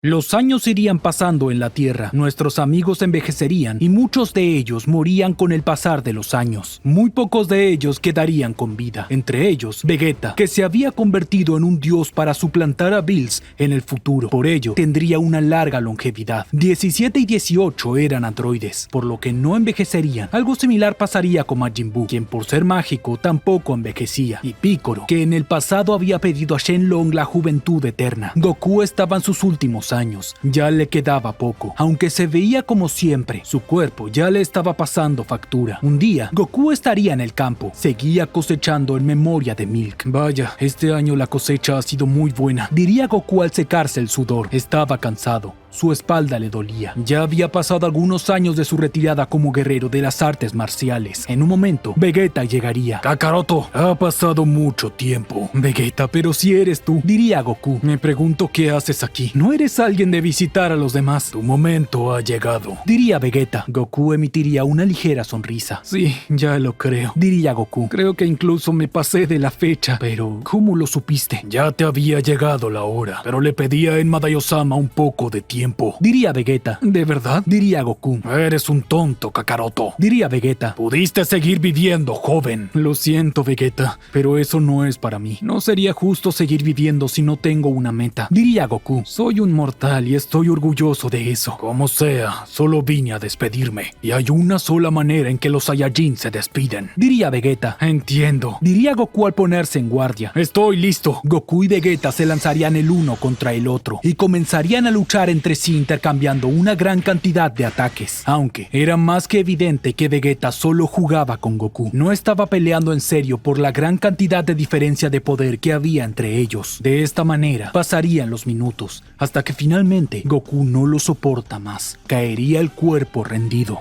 Los años irían pasando en la Tierra, nuestros amigos envejecerían y muchos de ellos morían con el pasar de los años. Muy pocos de ellos quedarían con vida, entre ellos Vegeta, que se había convertido en un dios para suplantar a Bills en el futuro. Por ello, tendría una larga longevidad. 17 y 18 eran androides, por lo que no envejecerían. Algo similar pasaría con Majin Buu, quien por ser mágico tampoco envejecía, y Piccolo, que en el pasado había pedido a Shenlong la juventud eterna. Goku estaba en sus últimos años, ya le quedaba poco, aunque se veía como siempre, su cuerpo ya le estaba pasando factura. Un día, Goku estaría en el campo, seguía cosechando en memoria de Milk. Vaya, este año la cosecha ha sido muy buena, diría Goku al secarse el sudor. Estaba cansado. Su espalda le dolía. Ya había pasado algunos años de su retirada como guerrero de las artes marciales. En un momento, Vegeta llegaría. Kakaroto, ha pasado mucho tiempo. Vegeta, pero si eres tú, diría Goku. Me pregunto qué haces aquí. ¿No eres alguien de visitar a los demás? Tu momento ha llegado, diría Vegeta. Goku emitiría una ligera sonrisa. Sí, ya lo creo, diría Goku. Creo que incluso me pasé de la fecha. Pero, ¿cómo lo supiste? Ya te había llegado la hora, pero le pedí a Enma Daiyosama un poco de tiempo, diría Vegeta. ¿De verdad? Diría Goku. Eres un tonto, Kakaroto, diría Vegeta. Pudiste seguir viviendo, joven. Lo siento, Vegeta, pero eso no es para mí. No sería justo seguir viviendo si no tengo una meta, diría Goku. Soy un mortal y estoy orgulloso de eso. Como sea, solo vine a despedirme, y hay una sola manera en que los Saiyajin se despiden, diría Vegeta. Entiendo, diría Goku al ponerse en guardia. Estoy listo. Goku y Vegeta se lanzarían el uno contra el otro y comenzarían a luchar entre sí, intercambiando una gran cantidad de ataques. Aunque era más que evidente que Vegeta solo jugaba con Goku, no estaba peleando en serio por la gran cantidad de diferencia de poder que había entre ellos. De esta manera pasarían los minutos, hasta que finalmente Goku no lo soporta más. Caería el cuerpo rendido.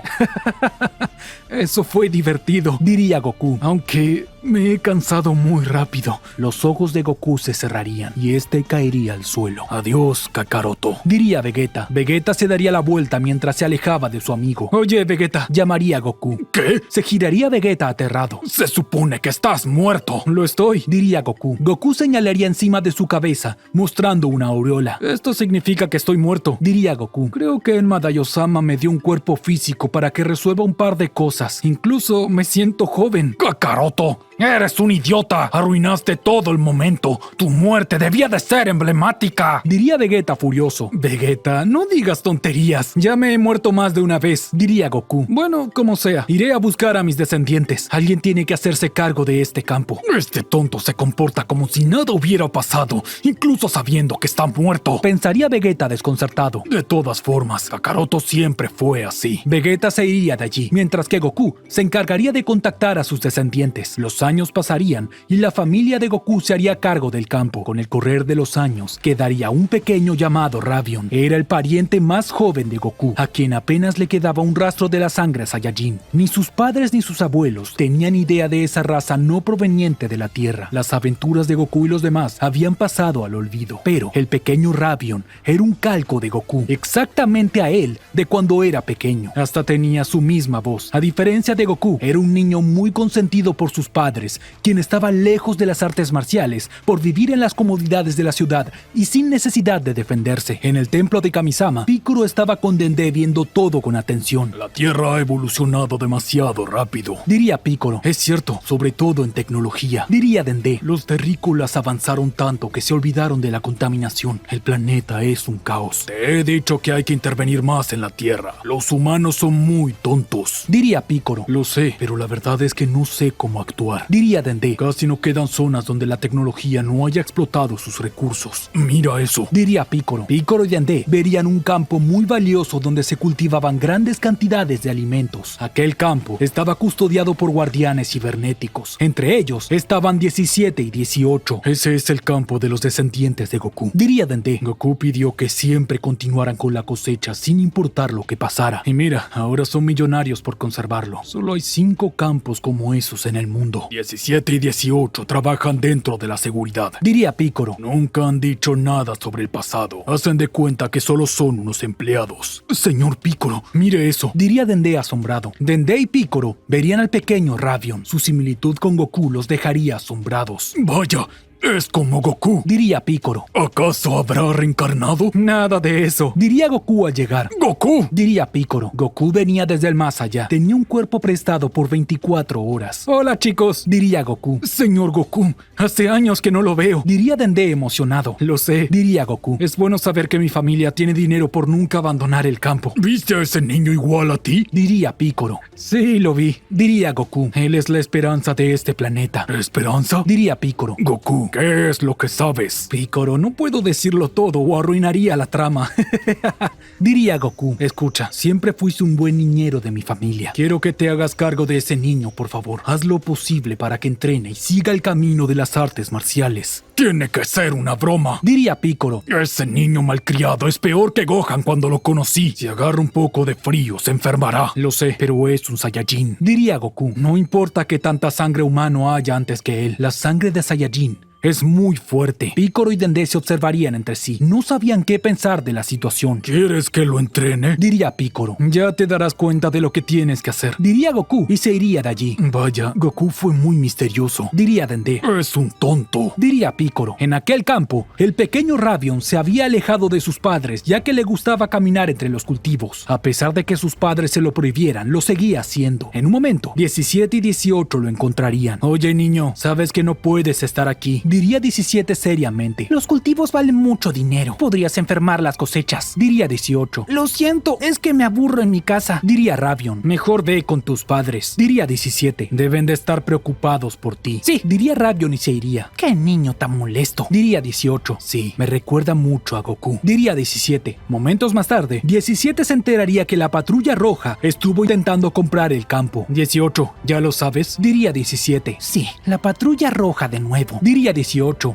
Eso fue divertido, diría Goku, aunque me he cansado muy rápido. Los ojos de Goku se cerrarían y este caería al suelo. Adiós, Kakaroto, diría Vegeta. Vegeta se daría la vuelta mientras se alejaba de su amigo. Oye, Vegeta, llamaría Goku. ¿Qué? Se giraría Vegeta aterrado. Se supone que estás muerto. Lo estoy, diría Goku. Goku señalaría encima de su cabeza, mostrando una aureola. Esto significa que estoy muerto, diría Goku. Creo que Enma Daiyosama me dio un cuerpo físico para que resuelva un par de cosas. Incluso me siento joven. Kakaroto, eres un idiota. Arruinaste todo el momento. Tu muerte debía de ser emblemática, diría Vegeta furioso. Vegeta, no digas tonterías. Ya me he muerto más de una vez, diría Goku. Bueno, como sea, iré a buscar a mis descendientes. Alguien tiene que hacerse cargo de este campo. Este tonto se comporta como si nada hubiera pasado, incluso sabiendo que está muerto, pensaría Vegeta desconcertado. De todas formas, Kakaroto siempre fue así. Vegeta se iría de allí, mientras que Goku se encargaría de contactar a sus descendientes. Los años pasarían y la familia de Goku se haría cargo del campo. Con el correr de los años, quedaría un pequeño llamado Ravion. Era el pariente más joven de Goku, a quien apenas le quedaba un rastro de la sangre Saiyajin. Ni sus padres ni sus abuelos tenían idea de esa raza no proveniente de la Tierra. Las aventuras de Goku y los demás habían pasado al olvido, pero el pequeño Ravion era un calco de Goku, exactamente a él de cuando era pequeño. Hasta tenía su misma voz. A diferencia de Goku, era un niño muy consentido por sus padres, quien estaba lejos de las artes marciales por vivir en las comodidades de la ciudad y sin necesidad de defenderse. En el templo de Kamisama, Piccolo estaba con Dende viendo todo con atención. La Tierra ha evolucionado demasiado rápido, diría Piccolo. Es cierto, sobre todo en tecnología, diría Dende. Los terrícolas avanzaron tanto que se olvidaron de la contaminación. El planeta es un caos. Te he dicho que hay que intervenir más en la Tierra. Los humanos son muy tontos, diría Piccolo. Lo sé, pero la verdad es que no sé cómo actuar, diría Dende. Casi no quedan zonas donde la tecnología no haya explotado sus recursos. Mira eso, diría Piccolo. Piccolo y Dende verían un campo muy valioso donde se cultivaban grandes cantidades de alimentos. Aquel campo estaba custodiado por guardianes cibernéticos. Entre ellos estaban 17 y 18. Ese es el campo de los descendientes de Goku, diría Dende. Goku pidió que siempre continuaran con la cosecha sin importar lo que pasara. Y mira, ahora son millonarios por conservarlo. Solo hay 5 campos como esos en el mundo. 17 y 18 trabajan dentro de la seguridad, diría Piccolo. Nunca han dicho nada sobre el pasado. Hacen de cuenta que solo son unos empleados. Señor Piccolo, mire eso, diría Dende asombrado. Dende y Piccolo verían al pequeño Ravion. Su similitud con Goku los dejaría asombrados. Vaya, Es como Goku, diría Piccolo. ¿Acaso habrá reencarnado? Nada de eso, diría Goku al llegar. ¡Goku!, diría Piccolo. Goku venía desde el más allá. Tenía un cuerpo prestado por 24 horas. Hola, chicos, diría Goku. Señor Goku, hace años que no lo veo, diría Dende emocionado. Lo sé, diría Goku. Es bueno saber que mi familia tiene dinero por nunca abandonar el campo. ¿Viste a ese niño igual a ti?, diría Piccolo. Sí, lo vi, diría Goku. Él es la esperanza de este planeta. ¿Esperanza?, diría Piccolo. Goku, ¿qué es lo que sabes? Piccolo, no puedo decirlo todo o arruinaría la trama. Diría Goku. Escucha, siempre fuiste un buen niñero de mi familia. Quiero que te hagas cargo de ese niño, por favor. Haz lo posible para que entrene y siga el camino de las artes marciales. Tiene que ser una broma, diría Piccolo. Ese niño malcriado es peor que Gohan cuando lo conocí. Si agarra un poco de frío, se enfermará. Lo sé, pero es un Saiyajin, diría Goku. No importa que tanta sangre humano haya antes que él. La sangre de Saiyajin es muy fuerte. Piccolo y Dende se observarían entre sí. No sabían qué pensar de la situación. ¿Quieres que lo entrene?, diría Piccolo. Ya te darás cuenta de lo que tienes que hacer, diría Goku, y se iría de allí. Vaya, Goku fue muy misterioso, diría Dende. Es un tonto, diría Piccolo. En aquel campo, el pequeño Ravion se había alejado de sus padres, ya que le gustaba caminar entre los cultivos. A pesar de que sus padres se lo prohibieran, lo seguía haciendo. En un momento, 17 y 18 lo encontrarían. Oye, niño, sabes que no puedes estar aquí, diría 17 seriamente. Los cultivos valen mucho dinero. Podrías enfermar las cosechas, diría 18. Lo siento, es que me aburro en mi casa, diría Ravion. Mejor ve con tus padres, diría 17. Deben de estar preocupados por ti. Sí, diría Ravion y se iría. Qué niño tan molesto, diría 18. Sí, me recuerda mucho a Goku, diría 17. Momentos más tarde, 17 se enteraría que la Patrulla Roja estuvo intentando comprar el campo. 18, ¿ya lo sabes?, diría 17. Sí, la Patrulla Roja de nuevo, diría 18.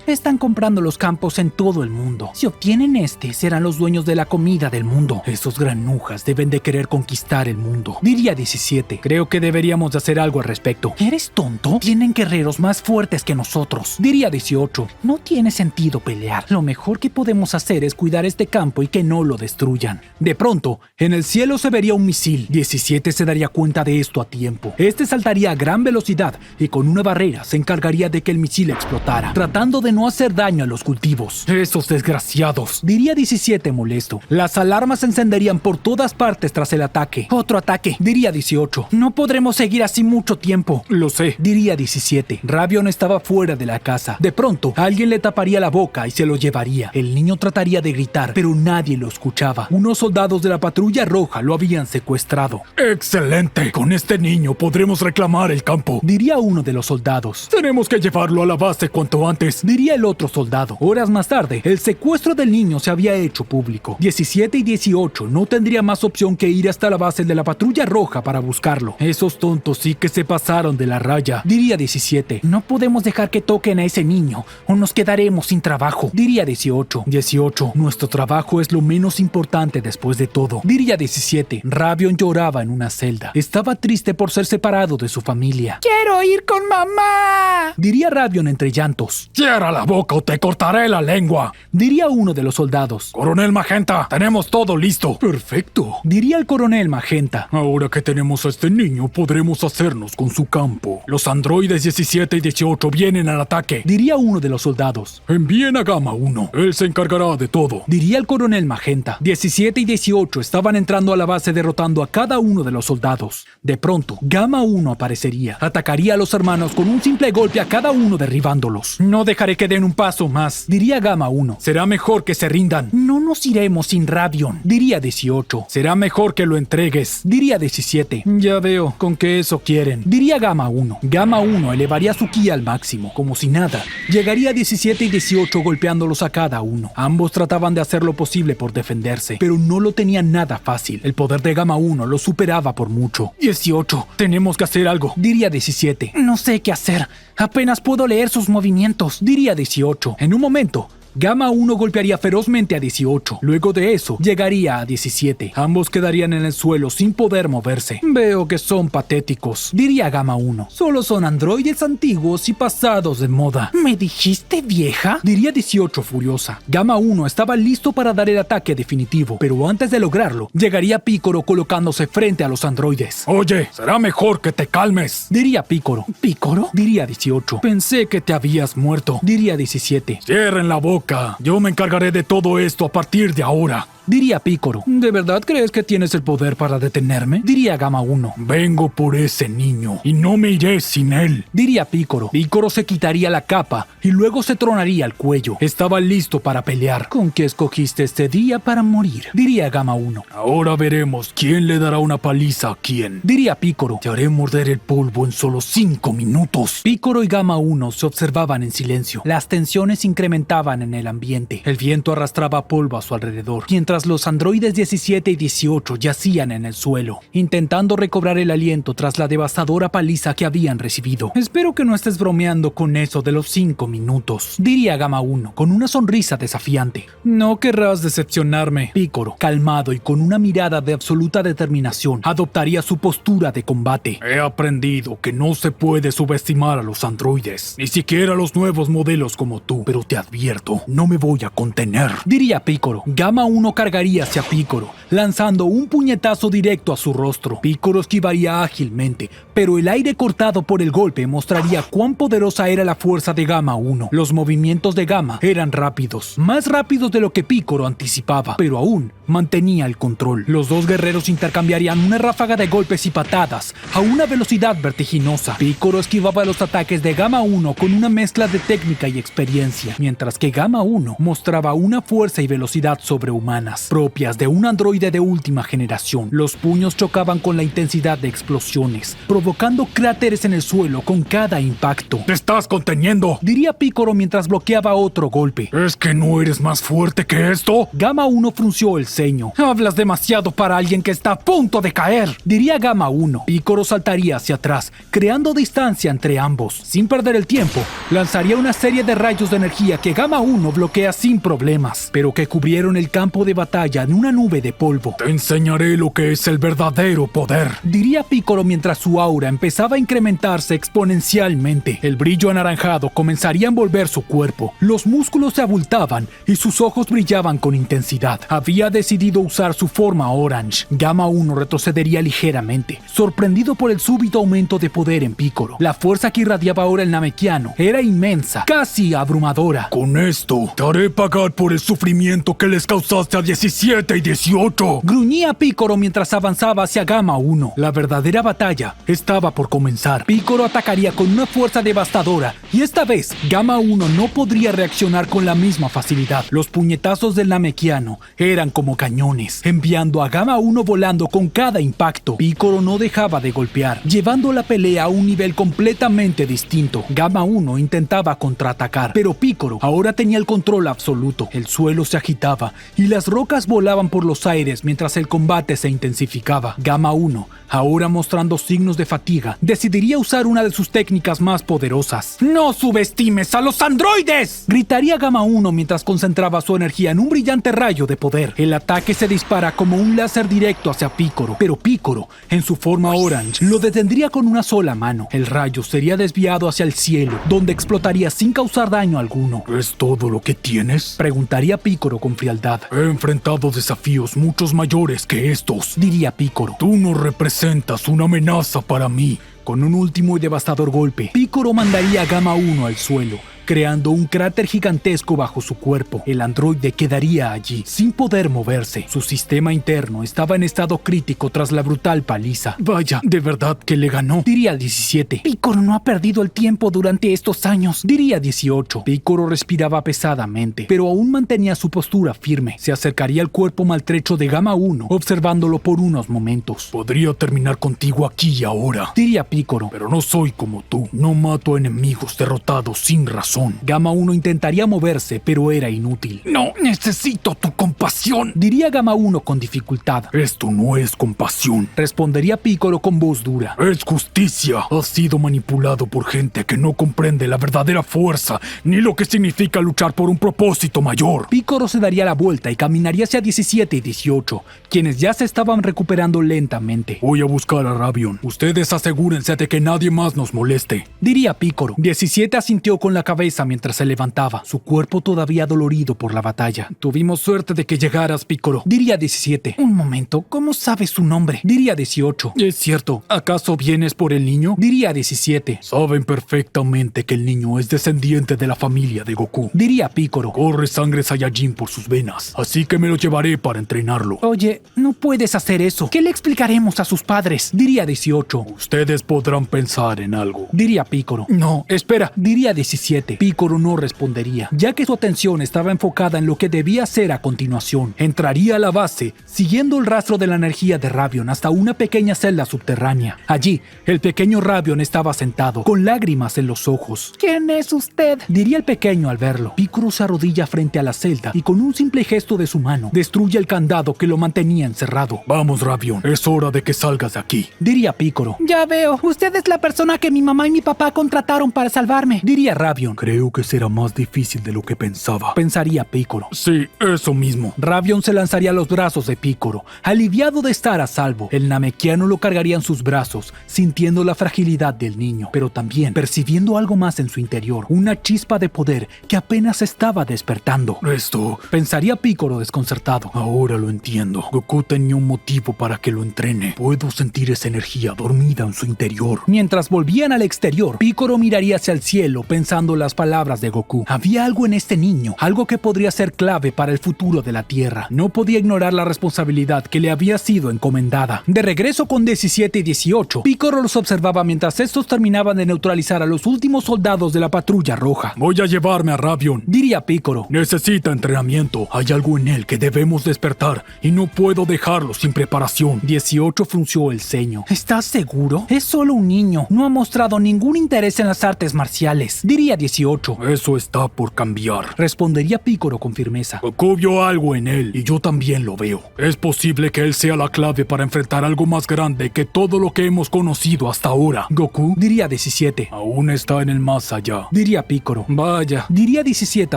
Están comprando los campos en todo el mundo. Si obtienen serán los dueños de la comida del mundo. Esos granujas deben de querer conquistar el mundo, diría 17. Creo que deberíamos de hacer algo al respecto. ¿Eres tonto? Tienen guerreros más fuertes que nosotros, diría 18. No tiene sentido pelear. Lo mejor que podemos hacer es cuidar este campo y que no lo destruyan. De pronto, en el cielo se vería un misil. 17 se daría cuenta de esto a tiempo. Saltaría a gran velocidad y con una barrera se encargaría de que el misil explotara, tratando de no hacer daño a los cultivos. Esos desgraciados, diría 17 molesto. Las alarmas se encenderían por todas partes tras el ataque. Otro ataque, diría 18. No podremos seguir así mucho tiempo. Lo sé, diría 17. Ravion estaba fuera de la casa. De pronto, alguien le taparía la boca y se lo llevaría. El niño trataría de gritar, pero nadie lo escuchaba. Unos soldados de la Patrulla Roja lo habían secuestrado. ¡Excelente! Con este niño podremos reclamar el campo, diría uno de los soldados. Tenemos que llevarlo a la base cuanto antes, diría el otro soldado. Horas más tarde, el secuestro del niño se había hecho público. 17 y 18 no tendría más opción que ir hasta la base de la Patrulla Roja para buscarlo. Esos tontos sí que se pasaron de la raya, diría 17. No podemos dejar que toquen a ese niño o nos quedaremos sin trabajo, diría 18. 18, nuestro trabajo es lo menos importante después de todo, diría 17. Ravion lloraba en una celda. Estaba triste por ser separado de su familia. ¡Quiero ir con mamá!, diría Ravion entre llantos. ¡Cierra la boca o te cortaré la lengua!, diría uno de los soldados. Coronel Magenta, tenemos todo listo. Perfecto, diría el coronel Magenta. Ahora que tenemos a este niño, podremos hacernos con su campo. Los androides 17 y 18 vienen al ataque, diría uno de los soldados. Envíen a Gamma 1, él se encargará de todo, diría el coronel Magenta. 17 y 18 estaban entrando a la base derrotando a cada uno de los soldados. De pronto, Gamma 1 aparecería. Atacaría a los hermanos con un simple golpe a cada uno derribándolos. No dejaré que den un paso más, diría Gamma 1. Será mejor que se rindan. No nos iremos sin Ravion, diría 18. Será mejor que lo entregues, diría 17. Ya veo, con que eso quieren, diría Gamma 1. Gamma 1 elevaría su ki al máximo, como si nada. Llegaría 17 y 18 golpeándolos a cada uno. Ambos trataban de hacer lo posible por defenderse, pero no lo tenían nada fácil. El poder de Gamma 1 lo superaba por mucho. 18, tenemos que hacer algo, diría 17. No sé qué hacer, apenas puedo leer sus movimientos, diría 18. En un momento, Gamma 1 golpearía ferozmente a 18. Luego de eso, llegaría a 17. Ambos quedarían en el suelo sin poder moverse. Veo que son patéticos, diría Gamma 1. Solo son androides antiguos y pasados de moda. ¿Me dijiste vieja? Diría 18 furiosa. Gamma 1 estaba listo para dar el ataque definitivo, pero antes de lograrlo, llegaría Picoro colocándose frente a los androides. Oye, será mejor que te calmes, diría Picoro. ¿Picoro? Diría 18. Pensé que te habías muerto, diría 17. Cierren la boca, yo me encargaré de todo esto a partir de ahora, diría Picoro. ¿De verdad crees que tienes el poder para detenerme? Diría Gamma 1. Vengo por ese niño y no me iré sin él, diría Picoro. Picoro se quitaría la capa y luego se tronaría el cuello. Estaba listo para pelear. ¿Con qué escogiste este día para morir? Diría Gamma 1. Ahora veremos quién le dará una paliza a quién, diría Picoro. Te haré morder el polvo en solo 5 minutos. Picoro y Gamma 1 se observaban en silencio. Las tensiones incrementaban en el ambiente. El viento arrastraba polvo a su alrededor, mientras los androides 17 y 18 yacían en el suelo, intentando recobrar el aliento tras la devastadora paliza que habían recibido. Espero que no estés bromeando con eso de los 5 minutos, diría Gamma 1 con una sonrisa desafiante. No querrás decepcionarme. Picoro, calmado y con una mirada de absoluta determinación, adoptaría su postura de combate. He aprendido que no se puede subestimar a los androides, ni siquiera a los nuevos modelos como tú, pero te advierto, no me voy a contener, diría Picoro. Gamma 1 cargaría hacia Picoro, lanzando un puñetazo directo a su rostro. Picoro esquivaría ágilmente, pero el aire cortado por el golpe mostraría cuán poderosa era la fuerza de Gamma 1. Los movimientos de Gamma eran rápidos, más rápidos de lo que Picoro anticipaba, pero aún mantenía el control. Los dos guerreros intercambiarían una ráfaga de golpes y patadas a una velocidad vertiginosa. Picoro esquivaba los ataques de Gamma 1 con una mezcla de técnica y experiencia, mientras que Gamma 1 mostraba una fuerza y velocidad sobrehumanas, propias de un androide de última generación. Los puños chocaban con la intensidad de explosiones, provocando cráteres en el suelo con cada impacto. ¡Te estás conteniendo!, diría Picoro mientras bloqueaba otro golpe. ¿Es que no eres más fuerte que esto? Gamma 1 frunció el ceño. Hablas demasiado para alguien que está a punto de caer, diría Gamma 1. Picoro saltaría hacia atrás, creando distancia entre ambos. Sin perder el tiempo, lanzaría una serie de rayos de energía que Gamma 1 bloquea sin problemas, pero que cubrieron el campo de batalla en una nube de polvo. Te enseñaré lo que es el verdadero poder, diría Picoro mientras su aura empezaba a incrementarse exponencialmente. El brillo anaranjado comenzaría a envolver su cuerpo. Los músculos se abultaban y sus ojos brillaban con intensidad. Había decidido usar su forma Orange. Gamma 1 retrocedería ligeramente, sorprendido por el súbito aumento de poder en Picoro. La fuerza que irradiaba ahora el namekiano era inmensa, casi abrumadora. Con esto, te haré pagar por el sufrimiento que les causaste a 17 y 18. Gruñía Picoro mientras avanzaba hacia Gamma 1. La verdadera batalla estaba por comenzar. Picoro atacaría con una fuerza devastadora y esta vez Gamma 1 no podría reaccionar con la misma facilidad. Los puñetazos del namekiano eran como cañones, enviando a Gamma 1 volando con cada impacto. Picoro no dejaba de golpear, llevando la pelea a un nivel completamente distinto. Gamma 1 intentaba contraatacar, pero Picoro ahora tenía el control absoluto. El suelo se agitaba y las rocas volaban por los aires mientras el combate se intensificaba. Gamma 1, ahora mostrando signos de fatiga, decidiría usar una de sus técnicas más poderosas. ¡No subestimes a los androides!, gritaría Gamma 1 mientras concentraba su energía en un brillante rayo de poder. El ataque se dispara como un láser directo hacia Picoro, pero Picoro, en su forma Orange, lo detendría con una sola mano. El rayo sería desviado hacia el cielo, donde explotaría sin causar daño alguno. ¿Es todo lo que tienes?, preguntaría Picoro con frialdad. He enfrentado desafíos muchos mayores que estos, diría Picoro. Tú no representas una amenaza para mí. Con un último y devastador golpe, Picoro mandaría a Gamma 1 al suelo, creando un cráter gigantesco bajo su cuerpo. El androide quedaría allí, sin poder moverse. Su sistema interno estaba en estado crítico tras la brutal paliza. Vaya, ¿de verdad que le ganó?, diría el 17. Picoro no ha perdido el tiempo durante estos años, diría 18. Picoro respiraba pesadamente, pero aún mantenía su postura firme. Se acercaría al cuerpo maltrecho de Gamma 1, observándolo por unos momentos. Podría terminar contigo aquí y ahora, diría Picoro, pero no soy como tú. No mato a enemigos derrotados sin razón. razón. Gamma 1 intentaría moverse, pero era inútil. No necesito tu compasión, diría Gamma 1 con dificultad. Esto no es compasión, respondería Piccolo con voz dura. Es justicia. Has sido manipulado por gente que no comprende la verdadera fuerza, ni lo que significa luchar por un propósito mayor. Piccolo se daría la vuelta y caminaría hacia 17 y 18, quienes ya se estaban recuperando lentamente. Voy a buscar a Ravion. Ustedes asegúrense de que nadie más nos moleste, diría Piccolo. 17 asintió con la cabeza mientras se levantaba, su cuerpo todavía dolorido por la batalla. Tuvimos suerte de que llegaras, Piccolo, diría 17. Un momento, ¿cómo sabes su nombre? Diría 18. Es cierto, ¿acaso vienes por el niño? Diría 17. Saben perfectamente que el niño es descendiente de la familia de Goku, diría Piccolo. Corre sangre Saiyajin por sus venas, así que me lo llevaré para entrenarlo. Oye, no puedes hacer eso. ¿Qué le explicaremos a sus padres? Diría 18. Ustedes podrán pensar en algo, diría Piccolo. No, espera, diría 17. Piccolo no respondería, ya que su atención estaba enfocada en lo que debía hacer a continuación. Entraría a la base, siguiendo el rastro de la energía de Ravion hasta una pequeña celda subterránea. Allí, el pequeño Ravion estaba sentado, con lágrimas en los ojos. ¿Quién es usted?, diría el pequeño al verlo. Piccolo se arrodilla frente a la celda y con un simple gesto de su mano, destruye el candado que lo mantenía encerrado. Vamos, Ravion, es hora de que salgas de aquí, diría Piccolo. Ya veo, usted es la persona que mi mamá y mi papá contrataron para salvarme, diría Ravion. Creo que será más difícil de lo que pensaba, pensaría Piccolo. Sí, eso mismo. Ravion se lanzaría a los brazos de Piccolo, aliviado de estar a salvo. El namekiano lo cargaría en sus brazos, sintiendo la fragilidad del niño, pero también percibiendo algo más en su interior, una chispa de poder que apenas estaba despertando. Esto, pensaría Piccolo desconcertado. Ahora lo entiendo. Goku tenía un motivo para que lo entrene. Puedo sentir esa energía dormida en su interior. Mientras volvían al exterior, Piccolo miraría hacia el cielo pensando las palabras de Goku. Había algo en este niño, algo que podría ser clave para el futuro de la Tierra. No podía ignorar la responsabilidad que le había sido encomendada. De regreso con 17 y 18, Piccolo los observaba mientras estos terminaban de neutralizar a los últimos soldados de la Patrulla Roja. Voy a llevarme a Ravion, diría Piccolo. Necesita entrenamiento. Hay algo en él que debemos despertar y no puedo dejarlo sin preparación. 18 frunció el ceño. ¿Estás seguro? Es solo un niño. No ha mostrado ningún interés en las artes marciales, diría 18. Eso está por cambiar, respondería Piccolo con firmeza. Goku vio algo en él y yo también lo veo. Es posible que él sea la clave para enfrentar algo más grande que todo lo que hemos conocido hasta ahora. Goku, diría 17. Aún está en el más allá, diría Piccolo. Vaya, diría 17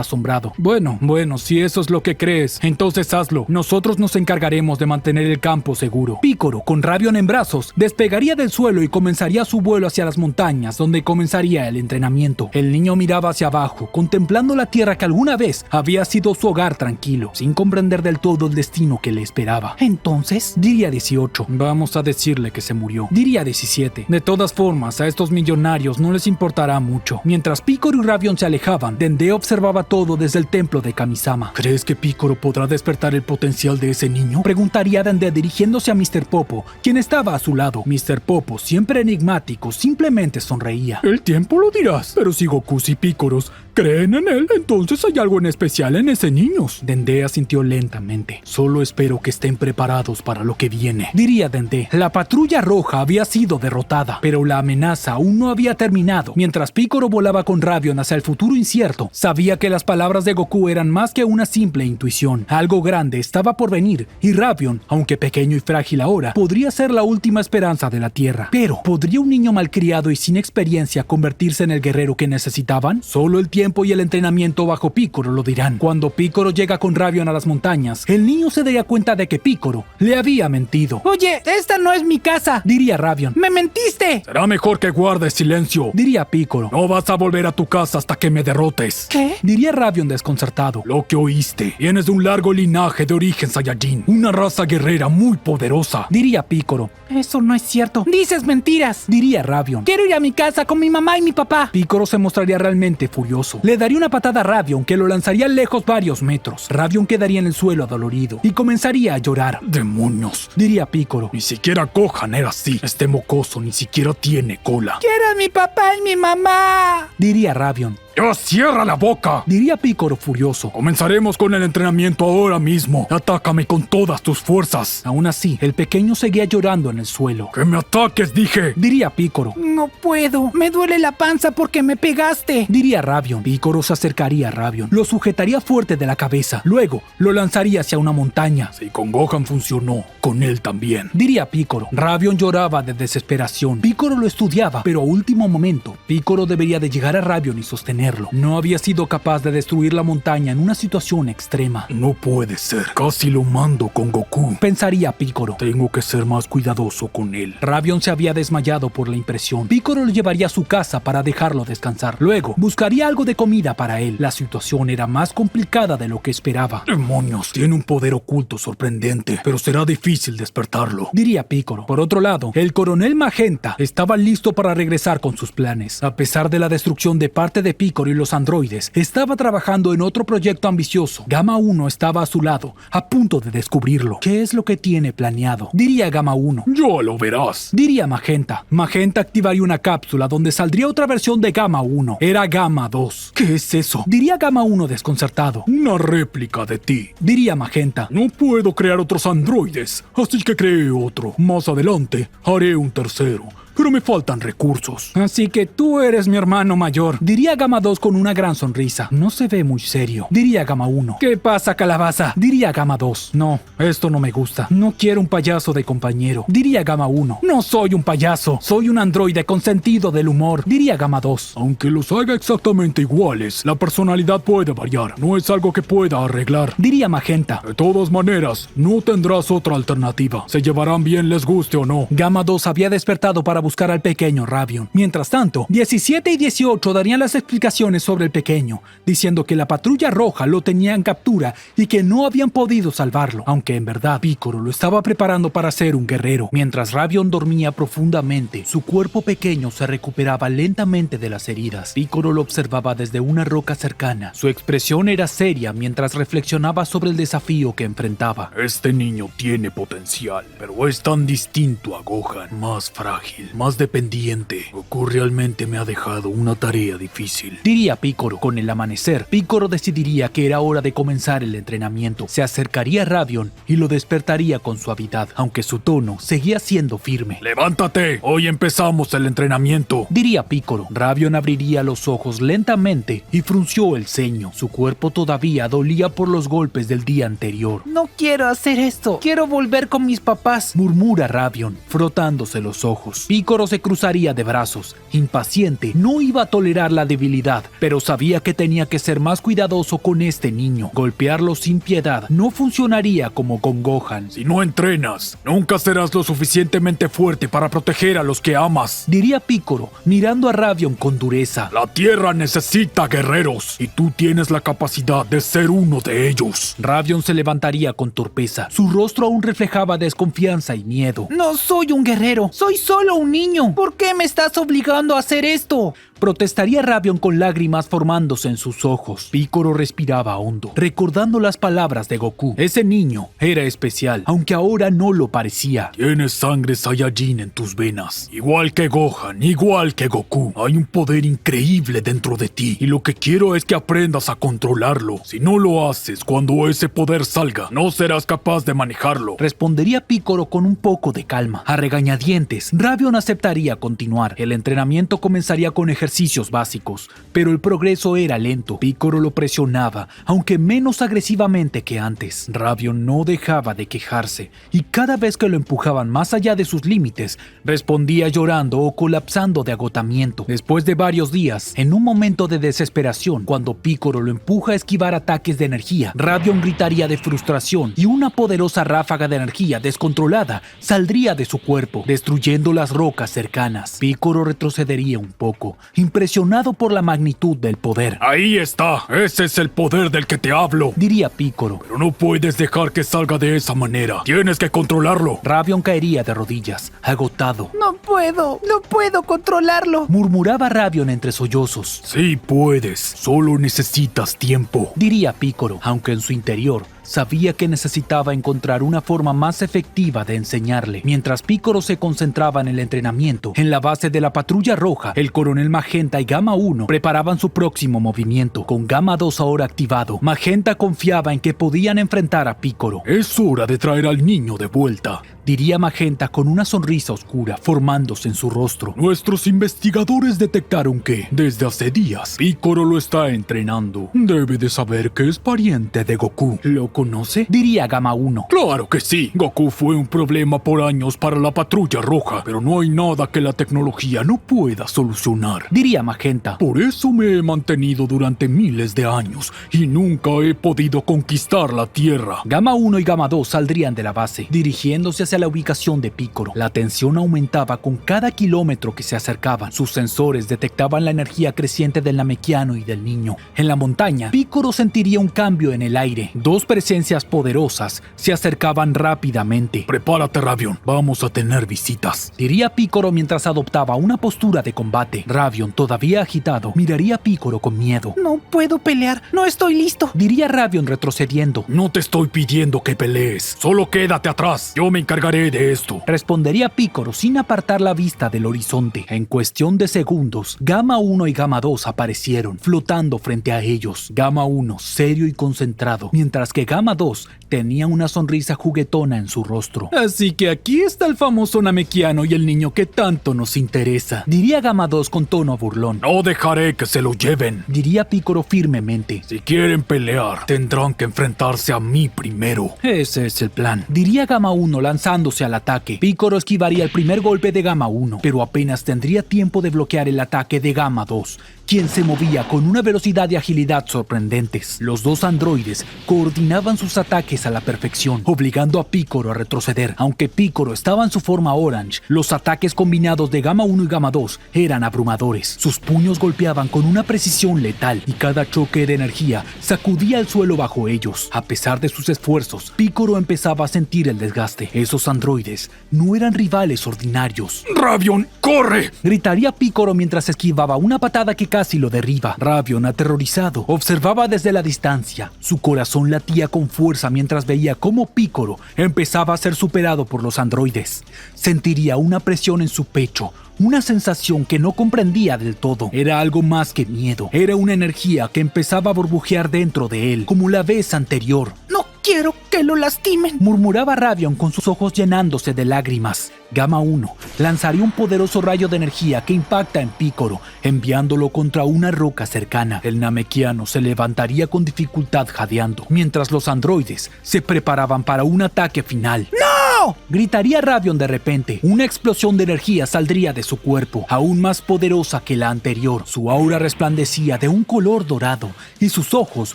asombrado. Bueno, si eso es lo que crees, entonces hazlo. Nosotros nos encargaremos de mantener el campo seguro. Piccolo, con Ravion en brazos, despegaría del suelo y comenzaría su vuelo hacia las montañas, donde comenzaría el entrenamiento. El niño miraba hacia abajo, contemplando la tierra que alguna vez había sido su hogar tranquilo, sin comprender del todo el destino que le esperaba. Entonces, diría 18. Vamos a decirle que se murió, diría 17. De todas formas, a estos millonarios no les importará mucho. Mientras Piccolo y Ravion se alejaban, Dende observaba todo desde el templo de Kamisama. ¿Crees que Piccolo podrá despertar el potencial de ese niño?, preguntaría Dende dirigiéndose a Mr. Popo, quien estaba a su lado. Mr. Popo, siempre enigmático, simplemente sonreía. El tiempo lo dirás, pero si Goku y Piccolos creen en él, entonces hay algo en especial en ese niño. Dende asintió lentamente. Solo espero que estén preparados para lo que viene, diría Dende. La Patrulla Roja había sido derrotada, pero la amenaza aún no había terminado. Mientras Piccolo volaba con Ravion hacia el futuro incierto, sabía que las palabras de Goku eran más que una simple intuición. Algo grande estaba por venir, y Ravion, aunque pequeño y frágil ahora, podría ser la última esperanza de la Tierra. Pero, ¿podría un niño malcriado y sin experiencia convertirse en el guerrero que necesitaban? Solo el tiempo y el entrenamiento bajo Piccolo lo dirán. Cuando Piccolo llega con Ravion a las montañas, el niño se daría cuenta de que Piccolo le había mentido. Oye, esta no es mi casa, diría Ravion. ¡Me mentiste! Será mejor que guardes silencio, diría Piccolo. No vas a volver a tu casa hasta que me derrotes. ¿Qué?, diría Ravion desconcertado. Lo que oíste. Vienes de un largo linaje de origen Saiyajin, una raza guerrera muy poderosa, diría Piccolo. Eso no es cierto. Dices mentiras, diría Ravion. Quiero ir a mi casa con mi mamá y mi papá. Piccolo se mostraría realmente furioso. Le daría una patada a Ravion que lo lanzaría lejos varios metros. Ravion quedaría en el suelo adolorido y comenzaría a llorar. ¡Demonios!, diría Piccolo. Ni siquiera Gohan era así. Este mocoso ni siquiera tiene cola. ¡Quiero a mi papá y mi mamá!, diría Ravion. ¡Ya cierra la boca!, diría Pícoro furioso. Comenzaremos con el entrenamiento ahora mismo. Atácame con todas tus fuerzas. Aún así, el pequeño seguía llorando en el suelo. ¡Que me ataques, dije!, diría Pícoro. No puedo, me duele la panza porque me pegaste, diría Ravion. Pícoro se acercaría a Ravion, lo sujetaría fuerte de la cabeza, luego lo lanzaría hacia una montaña. Si con Gohan funcionó, con él también, diría Pícoro. Ravion lloraba de desesperación. Pícoro lo estudiaba, pero a último momento, Pícoro debería de llegar a Ravion y sostenerlo. No había sido capaz de destruir la montaña en una situación extrema. No puede ser, casi lo mando con Goku, pensaría Pícoro. Tengo que ser más cuidadoso con él. Ravion se había desmayado por la impresión. Pícoro lo llevaría a su casa para dejarlo descansar. Luego, buscaría algo de comida para él. La situación era más complicada de lo que esperaba. Demonios, tiene un poder oculto sorprendente, pero será difícil despertarlo, diría Pícoro. Por otro lado, el coronel Magenta estaba listo para regresar con sus planes. A pesar de la destrucción de parte de Pícoro y los androides, estaba trabajando en otro proyecto ambicioso. Gamma 1 estaba a su lado, a punto de descubrirlo. ¿Qué es lo que tiene planeado?, diría Gamma 1. Ya lo verás, diría Magenta. Magenta activaría una cápsula donde saldría otra versión de Gamma 1. Era Gamma 2. ¿Qué es eso?, diría Gamma 1 desconcertado. Una réplica de ti, diría Magenta. No puedo crear otros androides, así que creé otro. Más adelante haré un tercero, pero me faltan recursos. Así que tú eres mi hermano mayor, diría Gamma 2 con una gran sonrisa. No se ve muy serio, diría Gamma 1. ¿Qué pasa, calabaza?, diría Gamma 2. No, esto no me gusta. No quiero un payaso de compañero, diría Gamma 1. No soy un payaso, soy un androide con sentido del humor, diría Gamma 2. Aunque los haga exactamente iguales, la personalidad puede variar. No es algo que pueda arreglar, diría Magenta. De todas maneras, no tendrás otra alternativa. Se llevarán bien les guste o no. Gamma 2 había despertado para buscar al pequeño Ravion. Mientras tanto, 17 y 18 darían las explicaciones sobre el pequeño, diciendo que la patrulla roja lo tenía en captura y que no habían podido salvarlo, aunque en verdad Pícoro lo estaba preparando para ser un guerrero. Mientras Ravion dormía profundamente, su cuerpo pequeño se recuperaba lentamente de las heridas. Pícoro lo observaba desde una roca cercana. Su expresión era seria mientras reflexionaba sobre el desafío que enfrentaba. Este niño tiene potencial, pero es tan distinto a Gohan, más frágil, más dependiente. Goku realmente me ha dejado una tarea difícil, diría Pícoro. Con el amanecer, Pícoro decidiría que era hora de comenzar el entrenamiento. Se acercaría a Ravion y lo despertaría con suavidad, aunque su tono seguía siendo firme. ¡Levántate! Hoy empezamos el entrenamiento, diría Pícoro. Ravion abriría los ojos lentamente y frunció el ceño. Su cuerpo todavía dolía por los golpes del día anterior. No quiero hacer esto, quiero volver con mis papás, murmura Ravion, frotándose los ojos. Pícoro se cruzaría de brazos. Impaciente, no iba a tolerar la debilidad, pero sabía que tenía que ser más cuidadoso con este niño. Golpearlo sin piedad no funcionaría como con Gohan. Si no entrenas, nunca serás lo suficientemente fuerte para proteger a los que amas, diría Pícoro, mirando a Ravion con dureza. La Tierra necesita guerreros, y tú tienes la capacidad de ser uno de ellos. Ravion se levantaría con torpeza. Su rostro aún reflejaba desconfianza y miedo. No soy un guerrero, soy solo un niño. ¿Por qué me estás obligando a hacer esto?, protestaría Ravion con lágrimas formándose en sus ojos. Pícoro respiraba hondo, recordando las palabras de Goku. Ese niño era especial, aunque ahora no lo parecía. Tienes sangre Saiyajin en tus venas, igual que Gohan, igual que Goku. Hay un poder increíble dentro de ti, y lo que quiero es que aprendas a controlarlo. Si no lo haces, cuando ese poder salga, no serás capaz de manejarlo, respondería Pícoro con un poco de calma. A regañadientes, Ravion aceptaría continuar. El entrenamiento comenzaría con ejercicios básicos, pero el progreso era lento. Pícoro lo presionaba, aunque menos agresivamente que antes. Ravion no dejaba de quejarse, y cada vez que lo empujaban más allá de sus límites, respondía llorando o colapsando de agotamiento. Después de varios días, en un momento de desesperación, cuando Pícoro lo empuja a esquivar ataques de energía, Ravion gritaría de frustración y una poderosa ráfaga de energía descontrolada saldría de su cuerpo, destruyendo las rocas cercanas. Pícoro retrocedería un poco, impresionado por la magnitud del poder. Ahí está, ese es el poder del que te hablo, diría Pícoro. Pero no puedes dejar que salga de esa manera. Tienes que controlarlo. Ravion caería de rodillas, agotado. No puedo controlarlo, murmuraba Ravion entre sollozos. Sí puedes, solo necesitas tiempo, diría Pícoro, aunque en su interior sabía que necesitaba encontrar una forma más efectiva de enseñarle. Mientras Picoro se concentraba en el entrenamiento, en la base de la Patrulla Roja, el coronel Magenta y Gamma 1 preparaban su próximo movimiento. Con Gamma 2 ahora activado, Magenta confiaba en que podían enfrentar a Picoro. Es hora de traer al niño de vuelta, diría Magenta con una sonrisa oscura formándose en su rostro. Nuestros investigadores detectaron que, desde hace días, Picoro lo está entrenando. Debe de saber que es pariente de Goku. ¿Lo conoce?, diría Gamma 1. Claro que sí. Goku fue un problema por años para la Patrulla Roja, pero no hay nada que la tecnología no pueda solucionar, diría Magenta. Por eso me he mantenido durante miles de años y nunca he podido conquistar la Tierra. Gamma 1 y Gamma 2 saldrían de la base, dirigiéndose hacia la ubicación de Picoro. La tensión aumentaba con cada kilómetro que se acercaban. Sus sensores detectaban la energía creciente del Namekiano y del niño. En la montaña, Picoro sentiría un cambio en el aire. Dos presencias poderosas se acercaban rápidamente. Prepárate, Ravion, vamos a tener visitas, diría Picoro mientras adoptaba una postura de combate. Ravion, todavía agitado, miraría a Picoro con miedo. No puedo pelear, no estoy listo, diría Ravion retrocediendo. No te estoy pidiendo que pelees, solo quédate atrás, yo me encargaré de esto, respondería Picoro sin apartar la vista del horizonte. En cuestión de segundos, Gamma 1 y Gamma 2 aparecieron, flotando frente a ellos. Gamma 1 serio y concentrado, mientras que Gamma 2 tenía una sonrisa juguetona en su rostro. Así que aquí está el famoso Namekiano y el niño que tanto nos interesa, diría Gamma 2 con tono burlón. No dejaré que se lo lleven, diría Picoro firmemente. Si quieren pelear, tendrán que enfrentarse a mí primero. Ese es el plan, diría Gamma 1 lanzándose al ataque. Picoro esquivaría el primer golpe de Gamma 1, pero apenas tendría tiempo de bloquear el ataque de Gamma 2, quien se movía con una velocidad y agilidad sorprendentes. Los dos androides coordinaban sus ataques a la perfección, obligando a Picoro a retroceder. Aunque Picoro estaba en su forma Orange, los ataques combinados de Gamma 1 y Gamma 2 eran abrumadores. Sus puños golpeaban con una precisión letal y cada choque de energía sacudía el suelo bajo ellos. A pesar de sus esfuerzos, Picoro empezaba a sentir el desgaste. Esos androides no eran rivales ordinarios. ¡Ravion, corre!, gritaría Picoro mientras esquivaba una patada que casi lo derriba. Ravion, aterrorizado, observaba desde la distancia. Su corazón latía con fuerza mientras veía cómo Picoro empezaba a ser superado por los androides. Sentiría una presión en su pecho, una sensación que no comprendía del todo. Era algo más que miedo. Era una energía que empezaba a burbujear dentro de él, como la vez anterior. No quiero que lo lastimen, murmuraba Ravion con sus ojos llenándose de lágrimas. Gamma 1 lanzaría un poderoso rayo de energía que impacta en Picoro, enviándolo contra una roca cercana. El Namekiano se levantaría con dificultad jadeando, mientras los androides se preparaban para un ataque final. ¡No!, gritaría Ravion de repente. Una explosión de energía saldría de su cuerpo, aún más poderosa que la anterior. Su aura resplandecía de un color dorado y sus ojos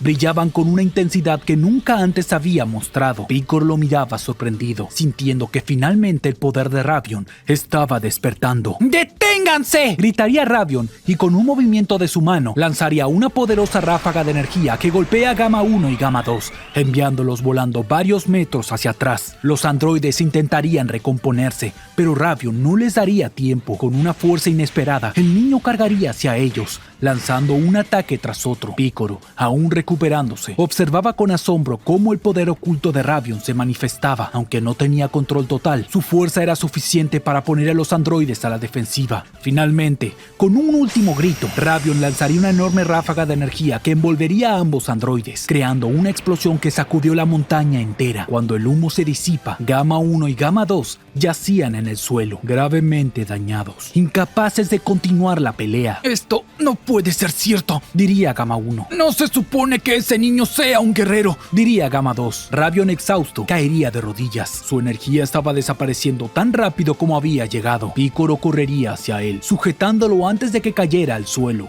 brillaban con una intensidad que nunca antes había mostrado. Picoro lo miraba sorprendido, sintiendo que finalmente el poder de Ravion estaba despertando. ¡Deténganse!, gritaría Ravion y con un movimiento de su mano lanzaría una poderosa ráfaga de energía que golpea a Gamma 1 y Gamma 2, enviándolos volando varios metros hacia atrás. Los androides intentarían recomponerse, pero Ravion no les daría tiempo. Con una fuerza inesperada, el niño cargaría hacia ellos, lanzando un ataque tras otro. Picoro, aún recuperándose, observaba con asombro cómo el poder oculto de Ravion se manifestaba. Aunque no tenía control total, su fuerza era suficiente para poner a los androides a la defensiva. Finalmente, con un último grito, Ravion lanzaría una enorme ráfaga de energía que envolvería a ambos androides, creando una explosión que sacudió la montaña entera. Cuando el humo se disipa, Gamma 1 y Gamma 2 yacían en el suelo, gravemente dañados, incapaces de continuar la pelea. Esto no puede ser cierto, diría Gamma 1. No se supone que ese niño sea un guerrero, diría Gamma 2. Ravion, exhausto, caería de rodillas. Su energía estaba desapareciendo tan rápido como había llegado. Picoro correría hacia él, sujetándolo antes de que cayera al suelo.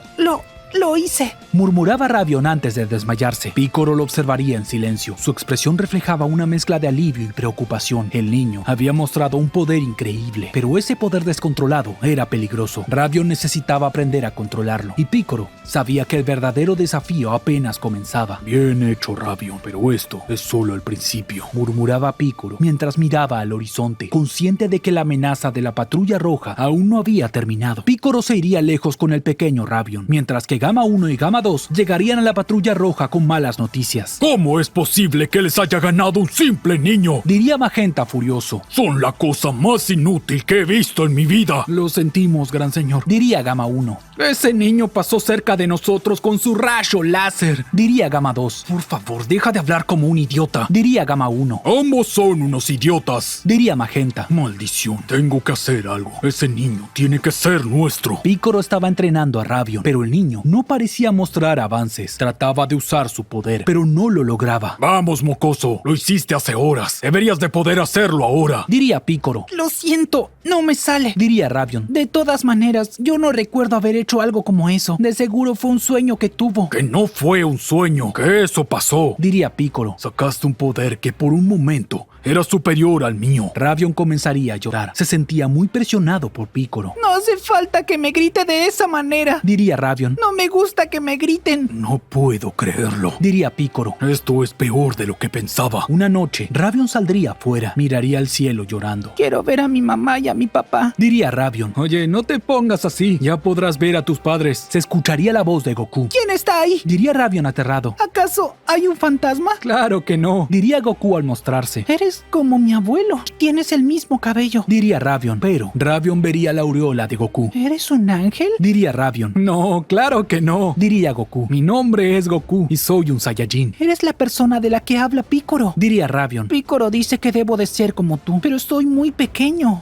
Lo hice, murmuraba Ravion antes de desmayarse. Picoro lo observaría en silencio. Su expresión reflejaba una mezcla de alivio y preocupación. El niño había mostrado un poder increíble, pero ese poder descontrolado era peligroso. Ravion necesitaba aprender a controlarlo, y Picoro sabía que el verdadero desafío apenas comenzaba. Bien hecho, Ravion, pero esto es solo el principio, murmuraba Picoro mientras miraba al horizonte, consciente de que la amenaza de la Patrulla Roja aún no había terminado. Picoro se iría lejos con el pequeño Ravion, mientras que Gamma 1 y Gamma 2 llegarían a la patrulla roja con malas noticias. ¿Cómo es posible que les haya ganado un simple niño? Diría Magenta furioso. Son la cosa más inútil que he visto en mi vida. Lo sentimos, gran señor. Diría Gamma 1. Ese niño pasó cerca de nosotros con su rayo láser. Diría Gamma 2. Por favor, deja de hablar como un idiota. Diría Gamma 1. Ambos son unos idiotas. Diría Magenta. Maldición, tengo que hacer algo. Ese niño tiene que ser nuestro. Picoro estaba entrenando a Ravion, pero el niño no parecía mostrar avances. Trataba de usar su poder, pero no lo lograba. Vamos, mocoso. Lo hiciste hace horas. Deberías de poder hacerlo ahora. Diría Picoro. Lo siento, no me sale. Diría Ravion. De todas maneras, yo no recuerdo haber hecho algo como eso. De seguro fue un sueño que tuvo. Que no fue un sueño, que eso pasó. Diría Picoro. Sacaste un poder que por un momento era superior al mío. Ravion comenzaría a llorar. Se sentía muy presionado por Picoro. No hace falta que me grite de esa manera. Diría Ravion. No me gusta que me griten. No puedo creerlo. Diría Picoro. Esto es peor de lo que pensaba. Una noche, Ravion saldría afuera. Miraría al cielo llorando. Quiero ver a mi mamá y a mi papá. Diría Ravion. Oye, no te pongas así. Ya podrás ver a tus padres. Se escucharía la voz de Goku. ¿Quién está ahí? Diría Ravion aterrado. ¿Acaso hay un fantasma? Claro que no. Diría Goku al mostrarse. Eres como mi abuelo. Tienes el mismo cabello. Diría Ravion. Pero Ravion vería la aureola de Goku. ¿Eres un ángel? Diría Ravion. No, claro que no. Diría Goku. Mi nombre es Goku y soy un Saiyajin. Eres la persona de la que habla Picoro. Diría Ravion. Picoro dice que debo de ser como tú, pero soy muy pequeño.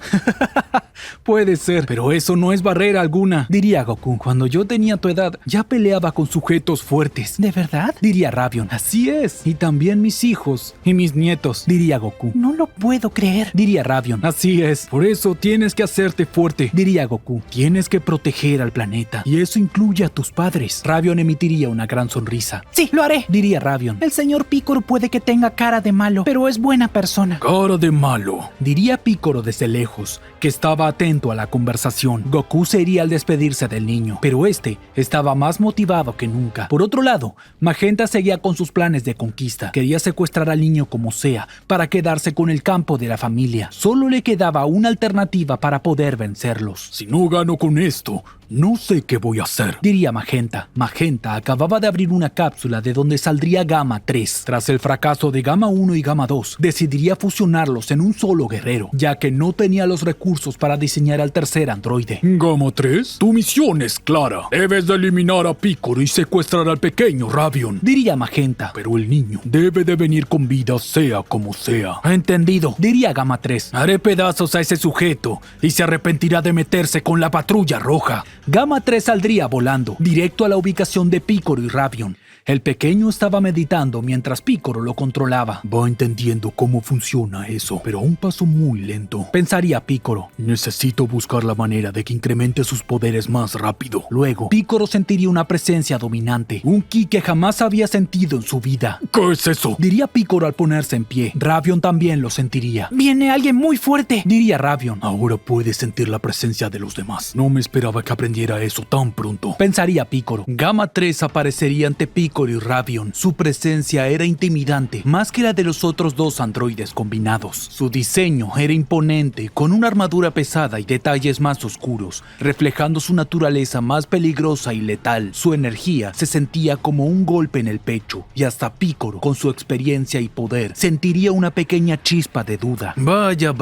Puede ser, pero eso no es barrera alguna. Diría Goku. Cuando yo tenía tu edad, ya peleaba con sujetos fuertes. ¿De verdad? Diría Ravion. Así es. Y también mis hijos y mis nietos. Diría Goku. No lo puedo creer. Diría Ravion. Así es. Por eso tienes que hacerte fuerte. Diría Goku. Tienes que proteger al planeta. Y eso incluye a tus padres. Ravion emitiría una gran sonrisa. Sí, lo haré. Diría Ravion. El señor Picoro puede que tenga cara de malo, pero es buena persona. Cara de malo. Diría Picoro desde lejos, que estaba atento a la conversación. Goku se iría al despedirse del niño, pero este estaba más motivado que nunca. Por otro lado, Magenta seguía con sus planes de conquista. Quería secuestrar al niño como sea, para quedarse con el campo de la familia. Solo le quedaba una alternativa para poder vencerlos. Si no gano con esto, no sé qué voy a hacer. Diría Magenta. Magenta acababa de abrir una cápsula de donde saldría Gamma 3. Tras el fracaso de Gamma 1 y Gamma 2, decidiría fusionarlos en un solo guerrero, ya que no tenía los recursos para diseñar al tercer androide. Gamma 3, tu misión es clara. Debes de eliminar a Picoro y secuestrar al pequeño Ravion. Diría Magenta. Pero el niño debe de venir con vida sea como sea. Entendido. Diría Gamma 3. Haré pedazos a ese sujeto y se arrepentirá de meterse con la patrulla roja. Gamma 3 saldría volando, directo a la ubicación de Picoro y Ravion. El pequeño estaba meditando mientras Picoro lo controlaba. Va entendiendo cómo funciona eso, pero a un paso muy lento. Pensaría Picoro. Necesito buscar la manera de que incremente sus poderes más rápido. Luego, Picoro sentiría una presencia dominante, un ki que jamás había sentido en su vida. ¿Qué es eso? Diría Picoro al ponerse en pie. Ravion también lo sentiría. Viene alguien muy fuerte. Diría Ravion. Ahora puede sentir la presencia de los demás. No me esperaba que aprendiera eso tan pronto. Pensaría Picoro. Gamma 3 aparecería ante Picoro y Ravion. Su presencia era intimidante, más que la de los otros dos androides combinados. Su diseño era imponente, con una armadura pesada y detalles más oscuros, reflejando su naturaleza más peligrosa y letal. Su energía se sentía como un golpe en el pecho, y hasta Picoro, con su experiencia y poder, sentiría una pequeña chispa de duda. Vaya,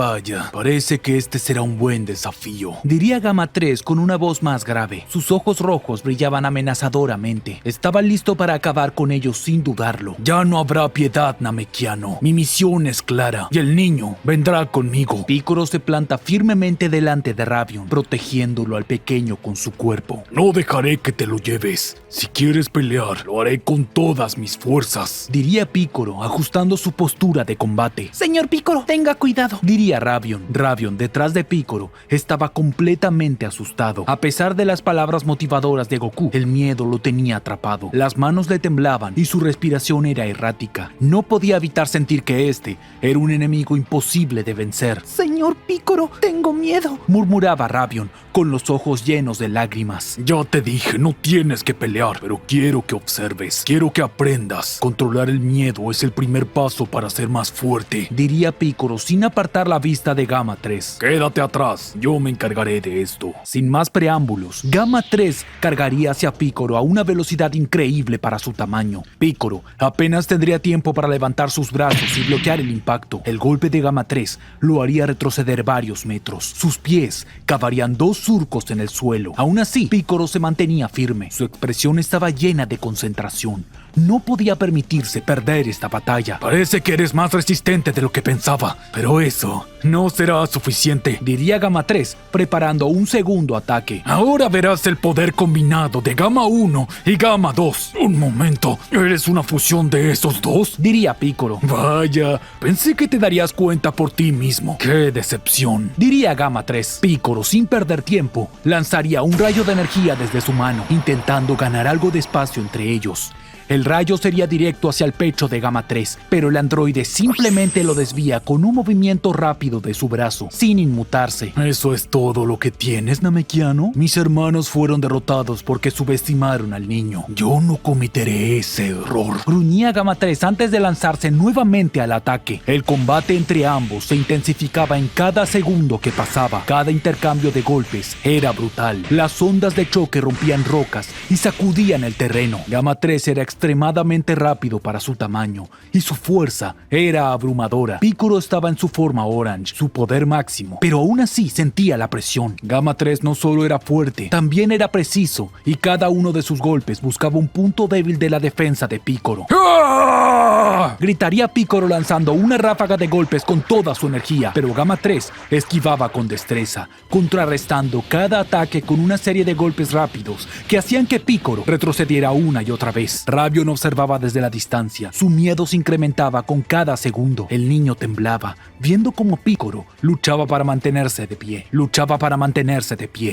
parece que este será un buen desafío. Diría Gamma 3 con una voz más grave. Sus ojos rojos brillaban amenazadoramente. Estaba listo para acabar con ellos sin dudarlo. Ya no habrá piedad, Namekiano. Mi misión es clara y el niño vendrá conmigo. Picoro se planta firmemente delante de Ravion, protegiéndolo al pequeño con su cuerpo. No dejaré que te lo lleves. Si quieres pelear, lo haré con todas mis fuerzas. Diría Picoro, ajustando su postura de combate. Señor Picoro, tenga cuidado. Diría Ravion. Ravion, detrás de Picoro, estaba completamente asustado. A pesar de las palabras motivadoras de Goku, el miedo lo tenía atrapado. Las manos le temblaban y su respiración era errática. No podía evitar sentir que este era un enemigo imposible de vencer. Señor Picoro, tengo miedo, murmuraba Ravion, con los ojos llenos de lágrimas. Ya te dije, no tienes que pelear, pero quiero que observes, quiero que aprendas. Controlar el miedo es el primer paso para ser más fuerte, diría Picoro sin apartar la vista de Gamma 3. Quédate atrás, yo me encargaré de esto. Sin más preámbulos, Gamma 3 cargaría hacia Picoro a una velocidad increíble para su tamaño. Picoro apenas tendría tiempo para levantar sus brazos y bloquear el impacto. El golpe de Gamma 3 lo haría retroceder varios metros. Sus pies cavarían 2 surcos en el suelo. Aún así, Picoro se mantenía firme. Su expresión estaba llena de concentración. No podía permitirse perder esta batalla. Parece que eres más resistente de lo que pensaba, pero eso no será suficiente, diría Gamma 3, preparando un segundo ataque. Ahora verás el poder combinado de Gamma 1 y Gamma 2. Un momento, ¿eres una fusión de esos dos? Diría Picoro. Vaya, pensé que te darías cuenta por ti mismo. ¡Qué decepción! Diría Gamma 3. Picoro, sin perder tiempo, lanzaría un rayo de energía desde su mano, intentando ganar algo de espacio entre ellos. El rayo sería directo hacia el pecho de Gamma 3, pero el androide simplemente lo desvía con un movimiento rápido de su brazo, sin inmutarse. ¿Eso es todo lo que tienes, Namekiano? Mis hermanos fueron derrotados porque subestimaron al niño. Yo no cometeré ese error, gruñía Gamma 3 antes de lanzarse nuevamente al ataque. El combate entre ambos se intensificaba en cada segundo que pasaba. Cada intercambio de golpes era brutal. Las ondas de choque rompían rocas y sacudían el terreno. Gamma 3 era extremadamente rápido para su tamaño y su fuerza era abrumadora. Picoro estaba en su forma Orange, su poder máximo, pero aún así sentía la presión. Gamma 3 no solo era fuerte, también era preciso y cada uno de sus golpes buscaba un punto débil de la defensa de Picoro. ¡Ah! Gritaría Picoro lanzando una ráfaga de golpes con toda su energía, pero Gamma 3 esquivaba con destreza, contrarrestando cada ataque con una serie de golpes rápidos que hacían que Picoro retrocediera una y otra vez. Ravion observaba desde la distancia. Su miedo se incrementaba con cada segundo. El niño temblaba, viendo cómo Picoro luchaba para mantenerse de pie.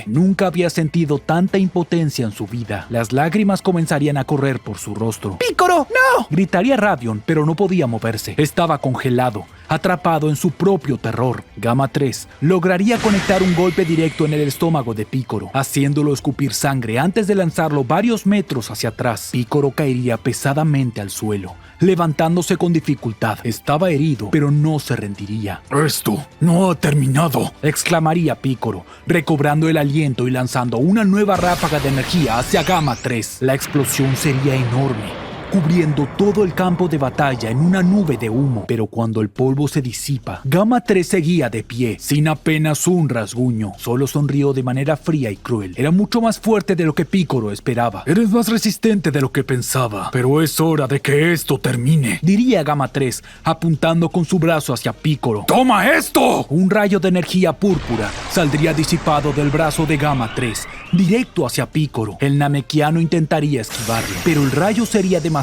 Nunca había sentido tanta impotencia en su vida. Las lágrimas comenzarían a correr por su rostro. ¡Picoro, no! Gritaría Ravion, pero no podía moverse. Estaba congelado, atrapado en su propio terror. Gamma 3 lograría conectar un golpe directo en el estómago de Picoro, haciéndolo escupir sangre antes de lanzarlo varios metros hacia atrás. Picoro caería pesadamente al suelo, levantándose con dificultad. Estaba herido, pero no se rendiría. «Esto no ha terminado», exclamaría Picoro, recobrando el aliento y lanzando una nueva ráfaga de energía hacia Gamma 3. La explosión sería enorme, cubriendo todo el campo de batalla en una nube de humo. Pero cuando el polvo se disipa, Gamma 3 seguía de pie, sin apenas un rasguño. Solo sonrió de manera fría y cruel. Era mucho más fuerte de lo que Picoro esperaba. «Eres más resistente de lo que pensaba, pero es hora de que esto termine», diría Gamma 3, apuntando con su brazo hacia Picoro. «¡Toma esto!». Un rayo de energía púrpura saldría disipado del brazo de Gamma 3, directo hacia Picoro. El Namekiano intentaría esquivarlo, pero el rayo sería demasiado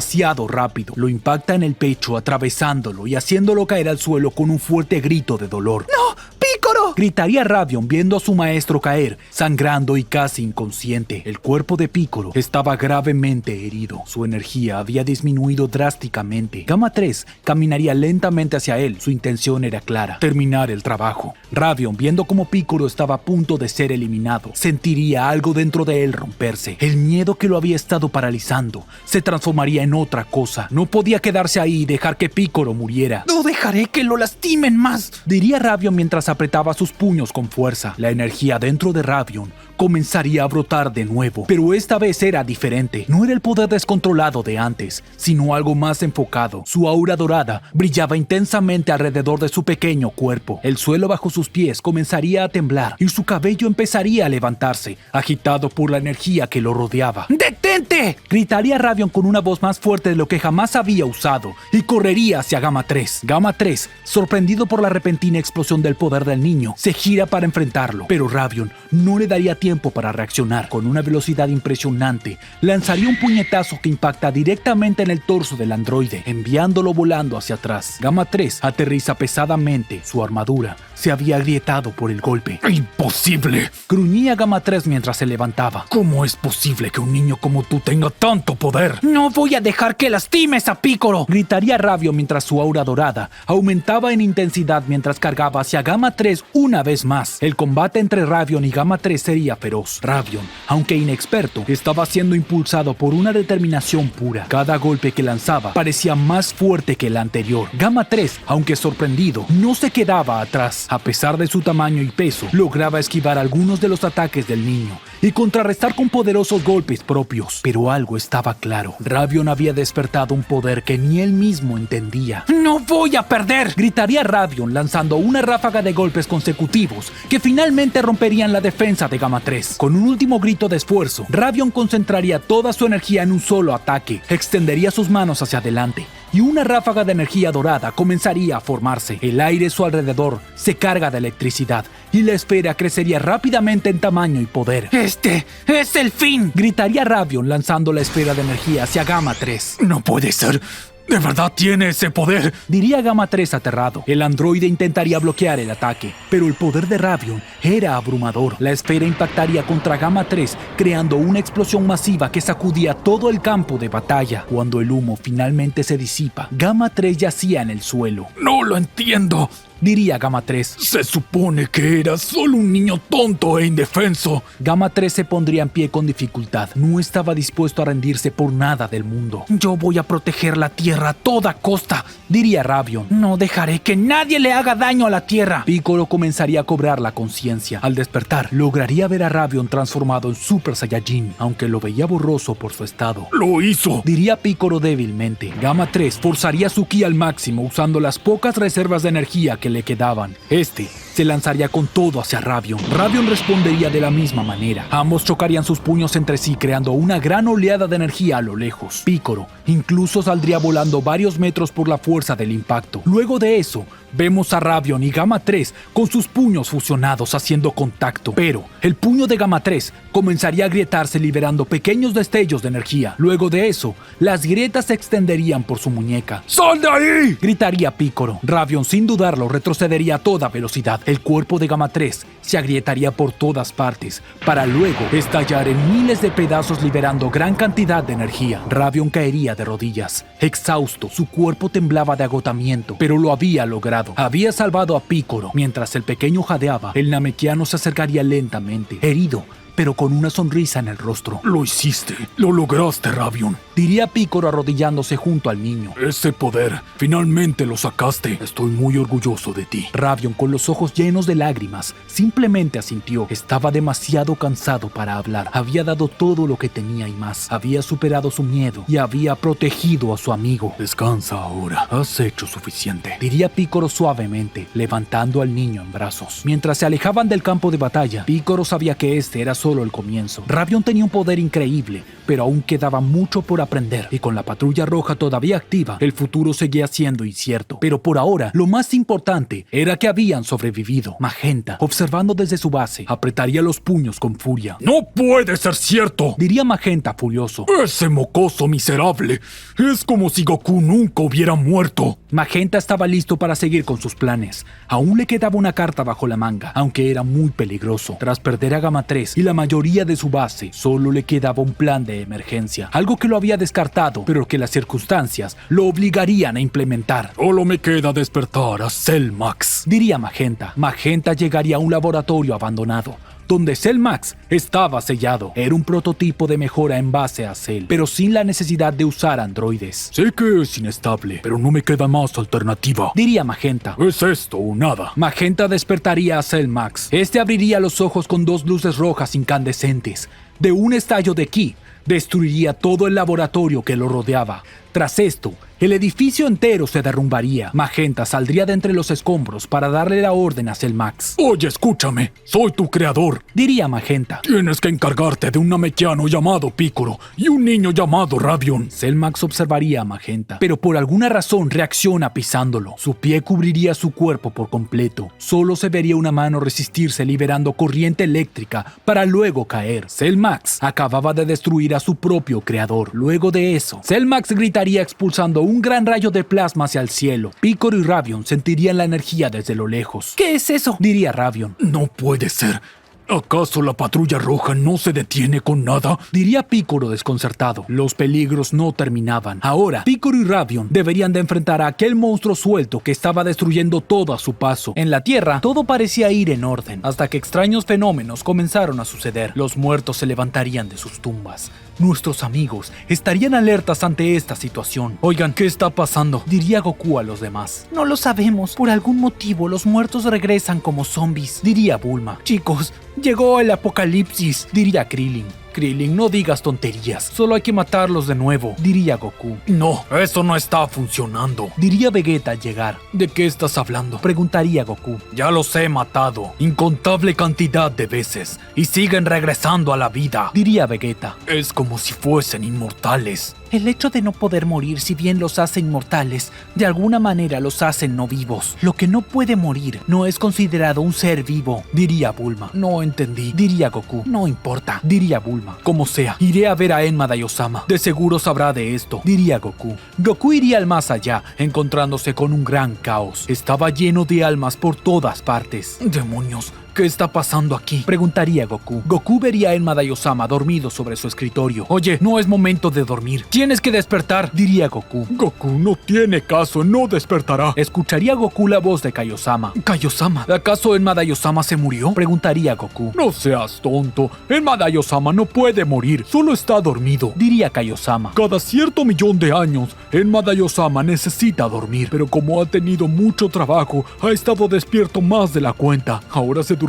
rápido. Lo impacta en el pecho, atravesándolo y haciéndolo caer al suelo con un fuerte grito de dolor. ¡No! ¡Picoro! Gritaría Ravion viendo a su maestro caer, sangrando y casi inconsciente. El cuerpo de Picoro estaba gravemente herido. Su energía había disminuido drásticamente. Gamma 3 caminaría lentamente hacia él. Su intención era clara: terminar el trabajo. Ravion, viendo cómo Picoro estaba a punto de ser eliminado, sentiría algo dentro de él romperse. El miedo que lo había estado paralizando se transformaría en otra cosa. No podía quedarse ahí y dejar que Picoro muriera. ¡No dejaré que lo lastimen más!, diría Ravion mientras apretaba sus puños con fuerza. La energía dentro de Ravion comenzaría a brotar de nuevo, pero esta vez era diferente. No era el poder descontrolado de antes, sino algo más enfocado. Su aura dorada brillaba intensamente alrededor de su pequeño cuerpo. El suelo bajo sus pies comenzaría a temblar y su cabello empezaría a levantarse, agitado por la energía que lo rodeaba. ¡Detente!, gritaría Ravion con una voz más fuerte de lo que jamás había usado, y correría hacia Gamma 3. Gamma 3, sorprendido por la repentina explosión del poder del niño, se gira para enfrentarlo, pero Ravion no le daría tiempo para reaccionar. Con una velocidad impresionante, lanzaría un puñetazo que impacta directamente en el torso del androide, enviándolo volando hacia atrás. Gamma 3 aterriza pesadamente. Su armadura se había agrietado por el golpe. ¡Imposible!, gruñía Gamma 3 mientras se levantaba. ¿Cómo es posible que un niño como tú tenga tanto poder. No voy a dejar que lastimes a Piccolo. Gritaría Ravion mientras su aura dorada aumentaba en intensidad mientras cargaba hacia Gamma 3 una vez más. El combate entre Ravion y Gamma 3 sería feroz. Ravion, aunque inexperto, estaba siendo impulsado por una determinación pura. Cada golpe que lanzaba parecía más fuerte que el anterior. Gamma 3, aunque sorprendido, no se quedaba atrás. A pesar de su tamaño y peso, lograba esquivar algunos de los ataques del niño y contrarrestar con poderosos golpes propios. Pero algo estaba claro. Ravion había despertado un poder que ni él mismo entendía. ¡No voy a perder! Gritaría Ravion lanzando una ráfaga de golpes consecutivos que finalmente romperían la defensa de Gamma 3. Con un último grito de esfuerzo, Ravion concentraría toda su energía en un solo ataque. Extendería sus manos hacia adelante y una ráfaga de energía dorada comenzaría a formarse. El aire a su alrededor se carga de electricidad y la esfera crecería rápidamente en tamaño y poder. ¡Este es el fin! Gritaría Ravion lanzando la esfera de energía hacia Gamma 3. No puede ser. ¿De verdad tiene ese poder? Diría Gamma 3 aterrado. El androide intentaría bloquear el ataque, pero el poder de Ravion era abrumador. La esfera impactaría contra Gamma 3, creando una explosión masiva que sacudía todo el campo de batalla. Cuando el humo finalmente se disipa, Gamma 3 yacía en el suelo. No lo entiendo. Diría Gamma 3. Se supone que era solo un niño tonto e indefenso. Gamma 3 se pondría en pie con dificultad. No estaba dispuesto a rendirse por nada del mundo. Yo voy a proteger la Tierra a toda costa, diría Ravion. No dejaré que nadie le haga daño a la Tierra. Piccolo comenzaría a cobrar la conciencia. Al despertar, lograría ver a Ravion transformado en Super Saiyajin, aunque lo veía borroso por su estado. ¡Lo hizo!, diría Piccolo débilmente. Gamma 3 forzaría su ki al máximo usando las pocas reservas de energía que le quedaban. Este se lanzaría con todo hacia Ravion. Ravion respondería de la misma manera. Ambos chocarían sus puños entre sí creando una gran oleada de energía a lo lejos. Piccolo incluso saldría volando varios metros por la fuerza del impacto. Luego de eso, vemos a Ravion y Gamma 3 con sus puños fusionados haciendo contacto. Pero el puño de Gamma 3 comenzaría a agrietarse liberando pequeños destellos de energía. Luego de eso, las grietas se extenderían por su muñeca. ¡Sal de ahí!, gritaría Piccolo. Ravion sin dudarlo retrocedería a toda velocidad. El cuerpo de Gamma 3 se agrietaría por todas partes para luego estallar en miles de pedazos liberando gran cantidad de energía. Ravion caería de rodillas. Exhausto, su cuerpo temblaba de agotamiento, pero lo había logrado. Había salvado a Piccolo. Mientras el pequeño jadeaba, el namekiano se acercaría lentamente, herido, pero con una sonrisa en el rostro. Lo hiciste, lo lograste, Ravion, diría Piccolo arrodillándose junto al niño. Ese poder, finalmente lo sacaste. Estoy muy orgulloso de ti. Ravion, con los ojos llenos de lágrimas, simplemente asintió. Estaba demasiado cansado para hablar. Había dado todo lo que tenía y más. Había superado su miedo y había protegido a su amigo. Descansa ahora. Has hecho suficiente, diría Piccolo suavemente, levantando al niño en brazos. Mientras se alejaban del campo de batalla, Piccolo sabía que este era solo el comienzo. Ravion tenía un poder increíble, pero aún quedaba mucho por aprender. Y con la patrulla roja todavía activa, el futuro seguía siendo incierto. Pero por ahora, lo más importante era que habían sobrevivido. Magenta, observando desde su base, apretaría los puños con furia. ¡No puede ser cierto!, diría Magenta furioso. ¡Ese mocoso miserable! Es como si Goku nunca hubiera muerto. Magenta estaba listo para seguir con sus planes. Aún le quedaba una carta bajo la manga, aunque era muy peligroso. Tras perder a Gamma 3 y la mayoría de su base, solo le quedaba un plan de emergencia. Algo que lo había descartado, pero que las circunstancias lo obligarían a implementar. Solo me queda despertar a Cell Max, diría Magenta. Magenta llegaría a un laboratorio abandonado, donde Cell Max estaba sellado. Era un prototipo de mejora en base a Cell, pero sin la necesidad de usar androides. Sé que es inestable, pero no me queda más alternativa, diría Magenta. ¿Es esto o nada? Magenta despertaría a Cell Max. Este abriría los ojos con dos luces rojas incandescentes. De un estallo de ki, destruiría todo el laboratorio que lo rodeaba. Tras esto, el edificio entero se derrumbaría. Magenta saldría de entre los escombros para darle la orden a Cell Max. Oye, escúchame, soy tu creador, diría Magenta. Tienes que encargarte de un namekiano llamado Piccolo y un niño llamado Ravion. Cell Max observaría a Magenta, pero por alguna razón reacciona pisándolo. Su pie cubriría su cuerpo por completo. Solo se vería una mano resistirse liberando corriente eléctrica para luego caer. Cell Max acababa de destruir a su propio creador. Luego de eso, Cell Max gritaría expulsando un gran rayo de plasma hacia el cielo. Piccolo y Ravion sentirían la energía desde lo lejos. ¿Qué es eso?, diría Ravion. No puede ser. ¿Acaso la patrulla roja no se detiene con nada? Diría Picoro desconcertado. Los peligros no terminaban. Ahora, Picoro y Ravion deberían de enfrentar a aquel monstruo suelto que estaba destruyendo todo a su paso. En la Tierra, todo parecía ir en orden, hasta que extraños fenómenos comenzaron a suceder. Los muertos se levantarían de sus tumbas. Nuestros amigos estarían alertas ante esta situación. Oigan, ¿qué está pasando? Diría Goku a los demás. No lo sabemos. Por algún motivo, los muertos regresan como zombies. Diría Bulma. Chicos, llegó el apocalipsis. Diría Krillin. Krillin, no digas tonterías. Solo hay que matarlos de nuevo. Diría Goku. No, eso no está funcionando. Diría Vegeta al llegar. ¿De qué estás hablando? Preguntaría Goku. Ya los he matado incontable cantidad de veces y siguen regresando a la vida. Diría Vegeta. Es como si fuesen inmortales. El hecho de no poder morir, si bien los hace inmortales, de alguna manera los hacen no vivos. Lo que no puede morir no es considerado un ser vivo. Diría Bulma. No entendí. Diría Goku. No importa. Diría Bulma. Como sea, iré a ver a Enma Daiosama. De seguro sabrá de esto. Diría Goku. Goku iría al más allá, encontrándose con un gran caos. Estaba lleno de almas por todas partes. ¡Demonios! ¿Qué está pasando aquí? Preguntaría Goku. Goku vería a Enma Daiosama dormido sobre su escritorio. Oye, no es momento de dormir. Tienes que despertar, diría Goku. Goku no tiene caso, no despertará. Escucharía Goku la voz de Kaiosama. ¿Kaiosama? ¿Acaso Enma Daiosama se murió? Preguntaría Goku. No seas tonto. Enma Daiosama no puede morir, solo está dormido. Diría Kaiosama. Cada cierto millón de años, Enma Daiosama necesita dormir, pero como ha tenido mucho trabajo, ha estado despierto más de la cuenta. Ahora se durmió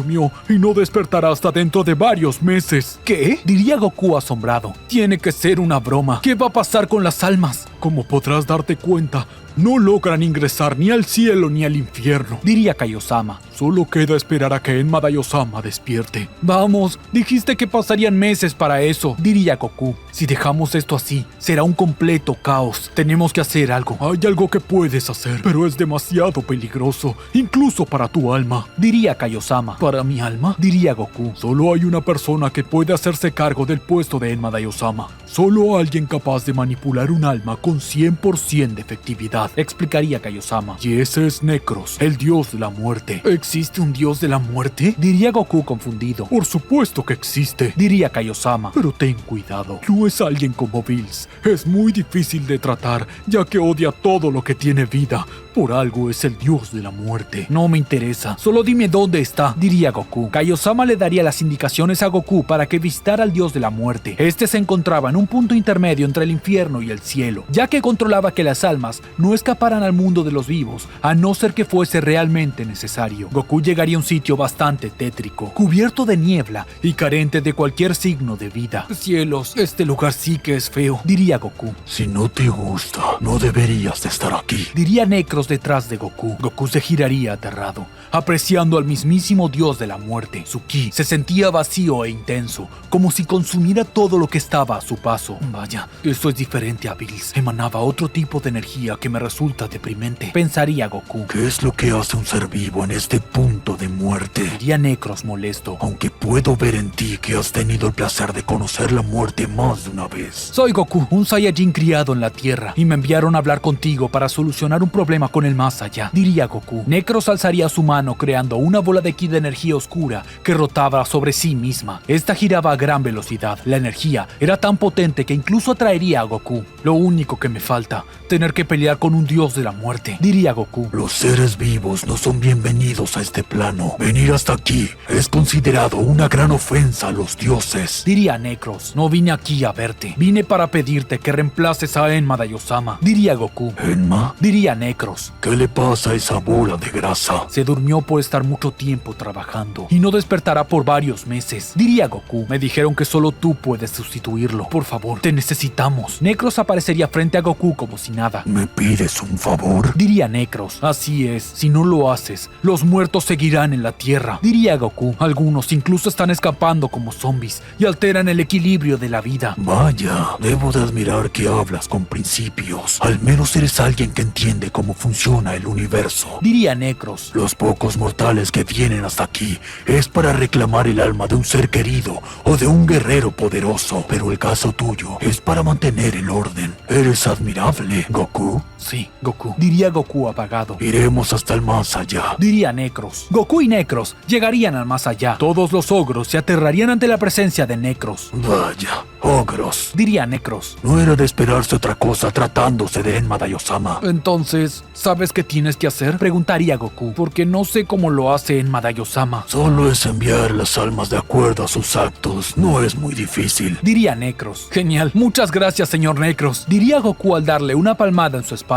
y no despertará hasta dentro de varios meses. ¿Qué? Diría Goku asombrado. Tiene que ser una broma. ¿Qué va a pasar con las almas? Como podrás darte cuenta, no logran ingresar ni al cielo ni al infierno. Diría Kaiosama. Solo queda esperar a que Enma Daiosama despierte. Vamos, dijiste que pasarían meses para eso. Diría Goku. Si dejamos esto así, será un completo caos. Tenemos que hacer algo. Hay algo que puedes hacer, pero es demasiado peligroso, incluso para tu alma. Diría Kaiosama. ¿Para mi alma? Diría Goku. Solo hay una persona que puede hacerse cargo del puesto de Enma Daiosama. Solo alguien capaz de manipular un alma con 100% de efectividad. Explicaría Kaiosama. Y ese es Necros, el dios de la muerte. ¿Existe un dios de la muerte? Diría Goku confundido. Por supuesto que existe, diría Kaiosama. Pero ten cuidado, no es alguien como Bills. Es muy difícil de tratar, ya que odia todo lo que tiene vida. Por algo es el dios de la muerte. No me interesa, solo dime dónde está, diría Goku. Kaiosama le daría las indicaciones a Goku para que visitara al dios de la muerte. Este se encontraba en un punto intermedio entre el infierno y el cielo, ya que controlaba que las almas no escaparan al mundo de los vivos, a no ser que fuese realmente necesario. Goku llegaría a un sitio bastante tétrico, cubierto de niebla y carente de cualquier signo de vida. Cielos, este lugar sí que es feo, diría Goku. Si no te gusta, no deberías de estar aquí, diría Necros detrás de Goku. Goku se giraría aterrado, apreciando al mismísimo dios de la muerte. Su ki se sentía vacío e intenso, como si consumiera todo lo que estaba a su paso. Vaya, esto es diferente a Bills. Emanaba otro tipo de energía que me resulta deprimente, pensaría Goku. ¿Qué es lo que hace un ser vivo en este punto de muerte? Diría Necros molesto. Aunque puedo ver en ti que has tenido el placer de conocer la muerte más de una vez. Soy Goku, un Saiyajin criado en la Tierra, y me enviaron a hablar contigo para solucionar un problema con el más allá, diría Goku. Necros alzaría su mano creando una bola de ki de energía oscura que rotaba sobre sí misma. Esta giraba a gran velocidad. La energía era tan potente que incluso atraería a Goku. Lo único que me falta, tener que pelear con un dios de la muerte, diría Goku. Los seres vivos no son bienvenidos a este plano. Venir hasta aquí es considerado una gran ofensa a los dioses, diría Necros. No vine aquí a verte, vine para pedirte que reemplaces a Enma Daiosama, diría Goku. ¿Enma? Diría Necros. ¿Qué le pasa a esa bola de grasa? Se durmió por estar mucho tiempo trabajando y no despertará por varios meses, diría Goku. Me dijeron que solo tú puedes sustituirlo. Por favor, te necesitamos. Necros aparecería frente a Goku como si nada. ¿Me pides un favor? Diría Necros. Así es, si no lo haces, los muertos seguirán en la tierra, diría Goku. Algunos incluso están escapando como zombies y alteran el equilibrio de la vida. Vaya, debo de admirar que hablas con principios. Al menos eres alguien que entiende cómo funciona el universo, diría Necros. Los pocos mortales que vienen hasta aquí es para reclamar el alma de un ser querido o de un guerrero poderoso, pero el caso tuyo es para mantener el orden. Eres es admirable, Goku. Sí, Goku, diría Goku apagado. Iremos hasta el más allá, diría Necros. Goku y Necros llegarían al más allá. Todos los ogros se aterrarían ante la presencia de Necros. Vaya, ogros, diría Necros. No era de esperarse otra cosa tratándose de Enma Daiyosama. Entonces, ¿sabes qué tienes que hacer? Preguntaría Goku, porque no sé cómo lo hace Enma Daiyosama. Solo es enviar las almas de acuerdo a sus actos, no es muy difícil, diría Necros. Genial, muchas gracias, señor Necros, diría Goku al darle una palmada en su espalda.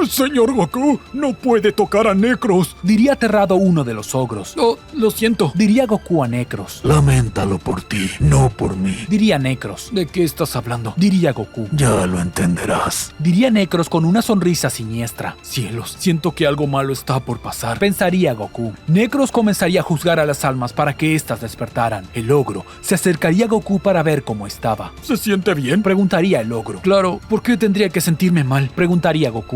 Señor Goku, no puede tocar a Necros, diría aterrado uno de los ogros. Oh, lo siento, diría Goku a Necros. Laméntalo por ti, no por mí, diría Necros. ¿De qué estás hablando? Diría Goku. Ya lo entenderás, diría Necros con una sonrisa siniestra. Cielos, siento que algo malo está por pasar, pensaría Goku. Necros comenzaría a juzgar a las almas para que éstas despertaran. El ogro se acercaría a Goku para ver cómo estaba. ¿Se siente bien? Preguntaría el ogro. Claro, ¿por qué tendría que sentirme mal? Preguntaría Goku.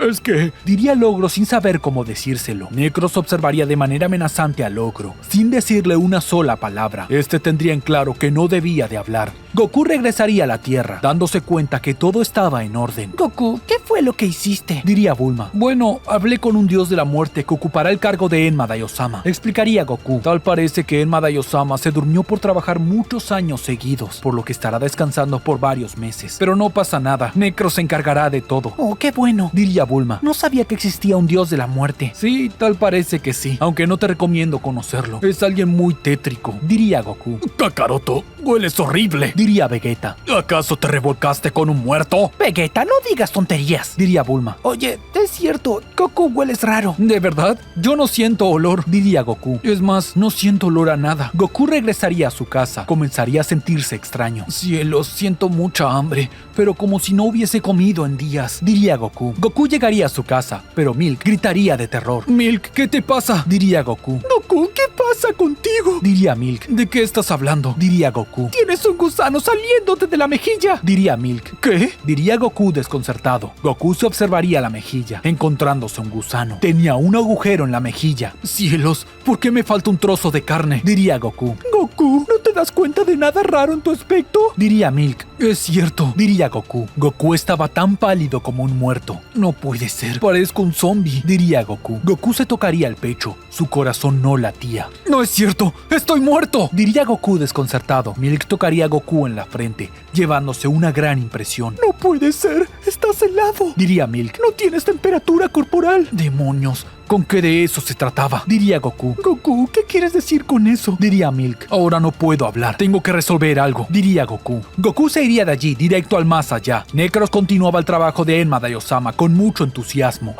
Es que... diría el ogro sin saber cómo decírselo. Necros observaría de manera amenazante al ogro, sin decirle una sola palabra. Este tendría en claro que no debía de hablar. Goku regresaría a la Tierra, dándose cuenta que todo estaba en orden. Goku, ¿qué fue lo que hiciste? Diría Bulma. Bueno, hablé con un dios de la muerte que ocupará el cargo de Enma Daiyosama. Explicaría Goku. Tal parece que Enma Daiyosama se durmió por trabajar muchos años seguidos, por lo que estará descansando por varios meses. Pero no pasa nada, Necros se encargará de todo. Oh, qué bueno, diría Bulma. No sabía que existía un dios de la muerte. Sí, tal parece que sí, aunque no te recomiendo conocerlo. Es alguien muy tétrico, diría Goku. Kakaroto, hueles horrible, diría Vegeta. ¿Acaso te revolcaste con un muerto? Vegeta, no digas tonterías, diría Bulma. Oye, es cierto, Goku, hueles raro. ¿De verdad? Yo no siento olor, diría Goku. Es más, no siento olor a nada. Goku regresaría a su casa. Comenzaría a sentirse extraño. Cielos, siento mucha hambre, pero como si no hubiese comido en días, diría Goku. Goku llegaría a su casa, pero Milk gritaría de terror. Milk, ¿qué te pasa? Diría Goku. Goku, ¿qué pasa contigo? Diría Milk. ¿De qué estás hablando? Diría Goku. Tienes un gusano saliéndote de la mejilla, diría Milk. ¿Qué? Diría Goku desconcertado. Goku se observaría la mejilla, encontrándose un gusano. Tenía un agujero en la mejilla. Cielos, ¿por qué me falta un trozo de carne? Diría Goku. Goku, ¿no te das cuenta de nada raro en tu aspecto? Diría Milk. Es cierto, diría Goku. Goku estaba tan pálido como un muerto. No puede ser, parezco un zombie, diría Goku. Goku se tocaría el pecho. Su corazón no latía. No es cierto, estoy muerto, diría Goku desconcertado. Milk tocaría a Goku en la frente, llevándose una gran impresión. No puede ser, estás helado, diría Milk. No tienes temperatura corporal. Demonios, ¿con qué de eso se trataba? Diría Goku. Goku, ¿qué quieres decir con eso? Diría Milk. Ahora no puedo hablar. Tengo que resolver algo. Diría Goku. Goku se iría de allí, directo al más allá. Necros continuaba el trabajo de Enma Daiyosama con mucho entusiasmo.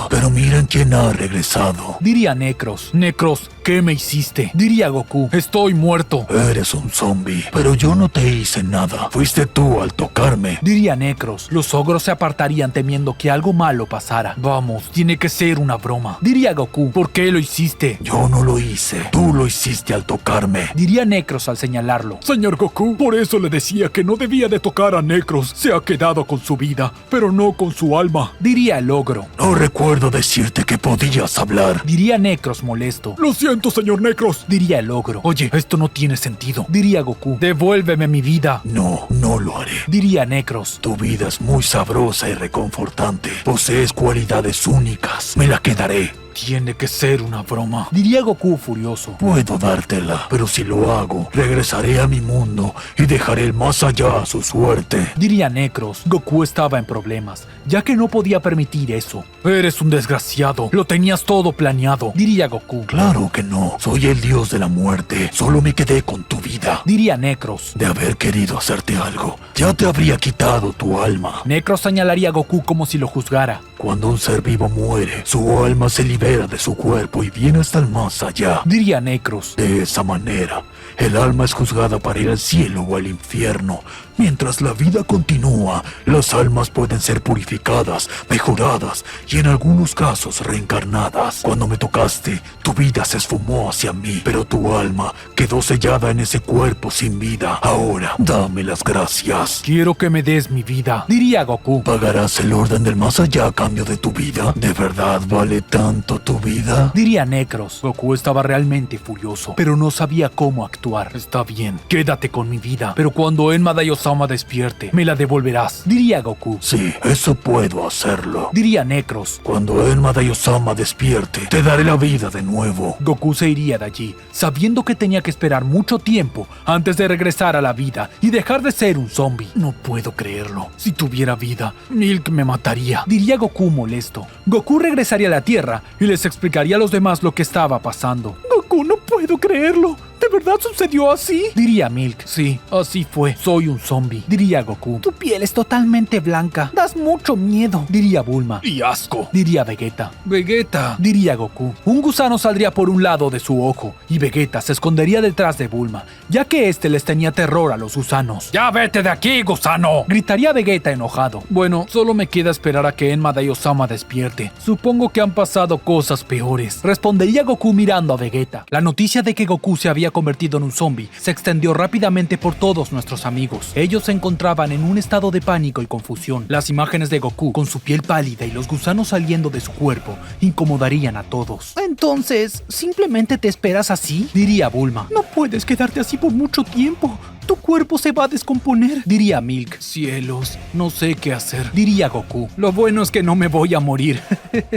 Pero miren quién ha regresado. Diría Necros. Necros, ¿qué me hiciste? Diría Goku. Estoy muerto. Eres un zombie, pero yo no te hice nada. Fuiste tú al tocarme. Diría Necros. Los ogros se apartarían temiendo que algo malo pasara. Vamos, tiene que ser una broma. Diría Goku. ¿Por qué lo hiciste? Yo no lo hice. Tú lo hiciste al tocarme. Diría Necros al señalarlo. Señor Goku, por eso le decía que no debía de tocar a Necros. Se ha quedado con su vida, pero no con su alma. Diría el ogro. No recuerdo decirte que podías hablar. Diría Necros molesto. Lo siento, señor Necros. Diría el ogro. Oye, esto no tiene sentido. Diría Goku. Devuélveme mi vida. No, no lo haré. Diría Necros. Tu vida es muy sabrosa y reconfortante. Posees cualidades únicas. Me la quedaré. Tiene que ser una broma, diría Goku furioso. Puedo dártela, pero si lo hago, regresaré a mi mundo y dejaré el más allá a su suerte. Diría Necros. Goku estaba en problemas, ya que no podía permitir eso. Eres un desgraciado, lo tenías todo planeado, diría Goku. Claro que no, soy el dios de la muerte, solo me quedé con tu vida. Diría Necros. De haber querido hacerte algo, ya te habría quitado tu alma. Necros señalaría a Goku como si lo juzgara. Cuando un ser vivo muere, su alma se libera de su cuerpo y viene hasta el más allá. Diría Necros. De esa manera, el alma es juzgada para ir al cielo o al infierno. Mientras la vida continúa, las almas pueden ser purificadas, mejoradas y en algunos casos reencarnadas. Cuando me tocaste, tu vida se esfumó hacia mí, pero tu alma quedó sellada en ese cuerpo sin vida. Ahora, dame las gracias. Quiero que me des mi vida, diría Goku. ¿Pagarás el orden del más allá a cambio de tu vida? ¿De verdad vale tanto tu vida? Diría Necros. Goku estaba realmente furioso, pero no sabía cómo actuar. Está bien, quédate con mi vida. Pero cuando Enma Daiyosama Osama despierte, me la devolverás, diría Goku. Sí, eso puedo hacerlo. Diría Necros. Cuando Enma Daiosama despierte, te daré la vida de nuevo. Goku se iría de allí, sabiendo que tenía que esperar mucho tiempo antes de regresar a la vida y dejar de ser un zombie. No puedo creerlo. Si tuviera vida, Milk me mataría, diría Goku molesto. Goku regresaría a la Tierra y les explicaría a los demás lo que estaba pasando. Goku, no puedo creerlo. ¿De verdad sucedió así? Diría Milk. Sí, así fue. Soy un zombie, diría Goku. Tu piel es totalmente blanca. Das mucho miedo. Diría Bulma. Y asco. Diría Vegeta. Vegeta, diría Goku. Un gusano saldría por un lado de su ojo y Vegeta se escondería detrás de Bulma, ya que este les tenía terror a los gusanos. ¡Ya vete de aquí, gusano!, gritaría Vegeta enojado. Bueno, solo me queda esperar a que Enma Daiosama despierte. Supongo que han pasado cosas peores, respondería Goku mirando a Vegeta. La noticia de que Goku se había convertido en un zombie se extendió rápidamente por todos nuestros amigos. Ellos se encontraban en un estado de pánico y confusión. Las imágenes de Goku con su piel pálida y los gusanos saliendo de su cuerpo incomodarían a todos. Entonces, ¿simplemente te esperas así? Diría Bulma. No puedes quedarte así por mucho tiempo. Tu cuerpo se va a descomponer. Diría Milk. Cielos, no sé qué hacer. Diría Goku. Lo bueno es que no me voy a morir.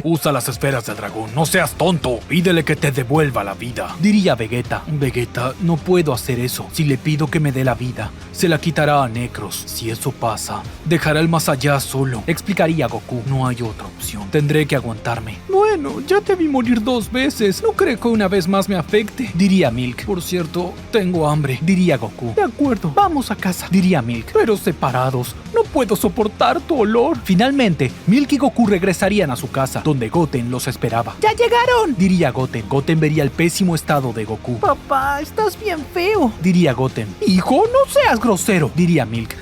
Usa las esferas del dragón, no seas tonto. Pídele que te devuelva la vida. Diría Vegeta. Vegeta, no puedo hacer eso. Si le pido que me dé la vida, se la quitará a Necros. Si eso pasa, dejará el más allá solo. Explicaría Goku. No hay otra opción. Tendré que aguantarme. Bueno, ya te vi morir 2 veces. No creo que una vez más me afecte. Diría Milk. Por cierto, tengo hambre. Diría Goku. De acuerdo, vamos a casa. Diría Milk. Pero separados. No puedo soportar tu olor. Finalmente, Milk y Goku regresarían a su casa, donde Goten los esperaba. ¡Ya llegaron!, diría Goten. Goten vería el pésimo estado de Goku. Papá, estás bien feo, diría Goten. Hijo, no seas grosero, diría Milk.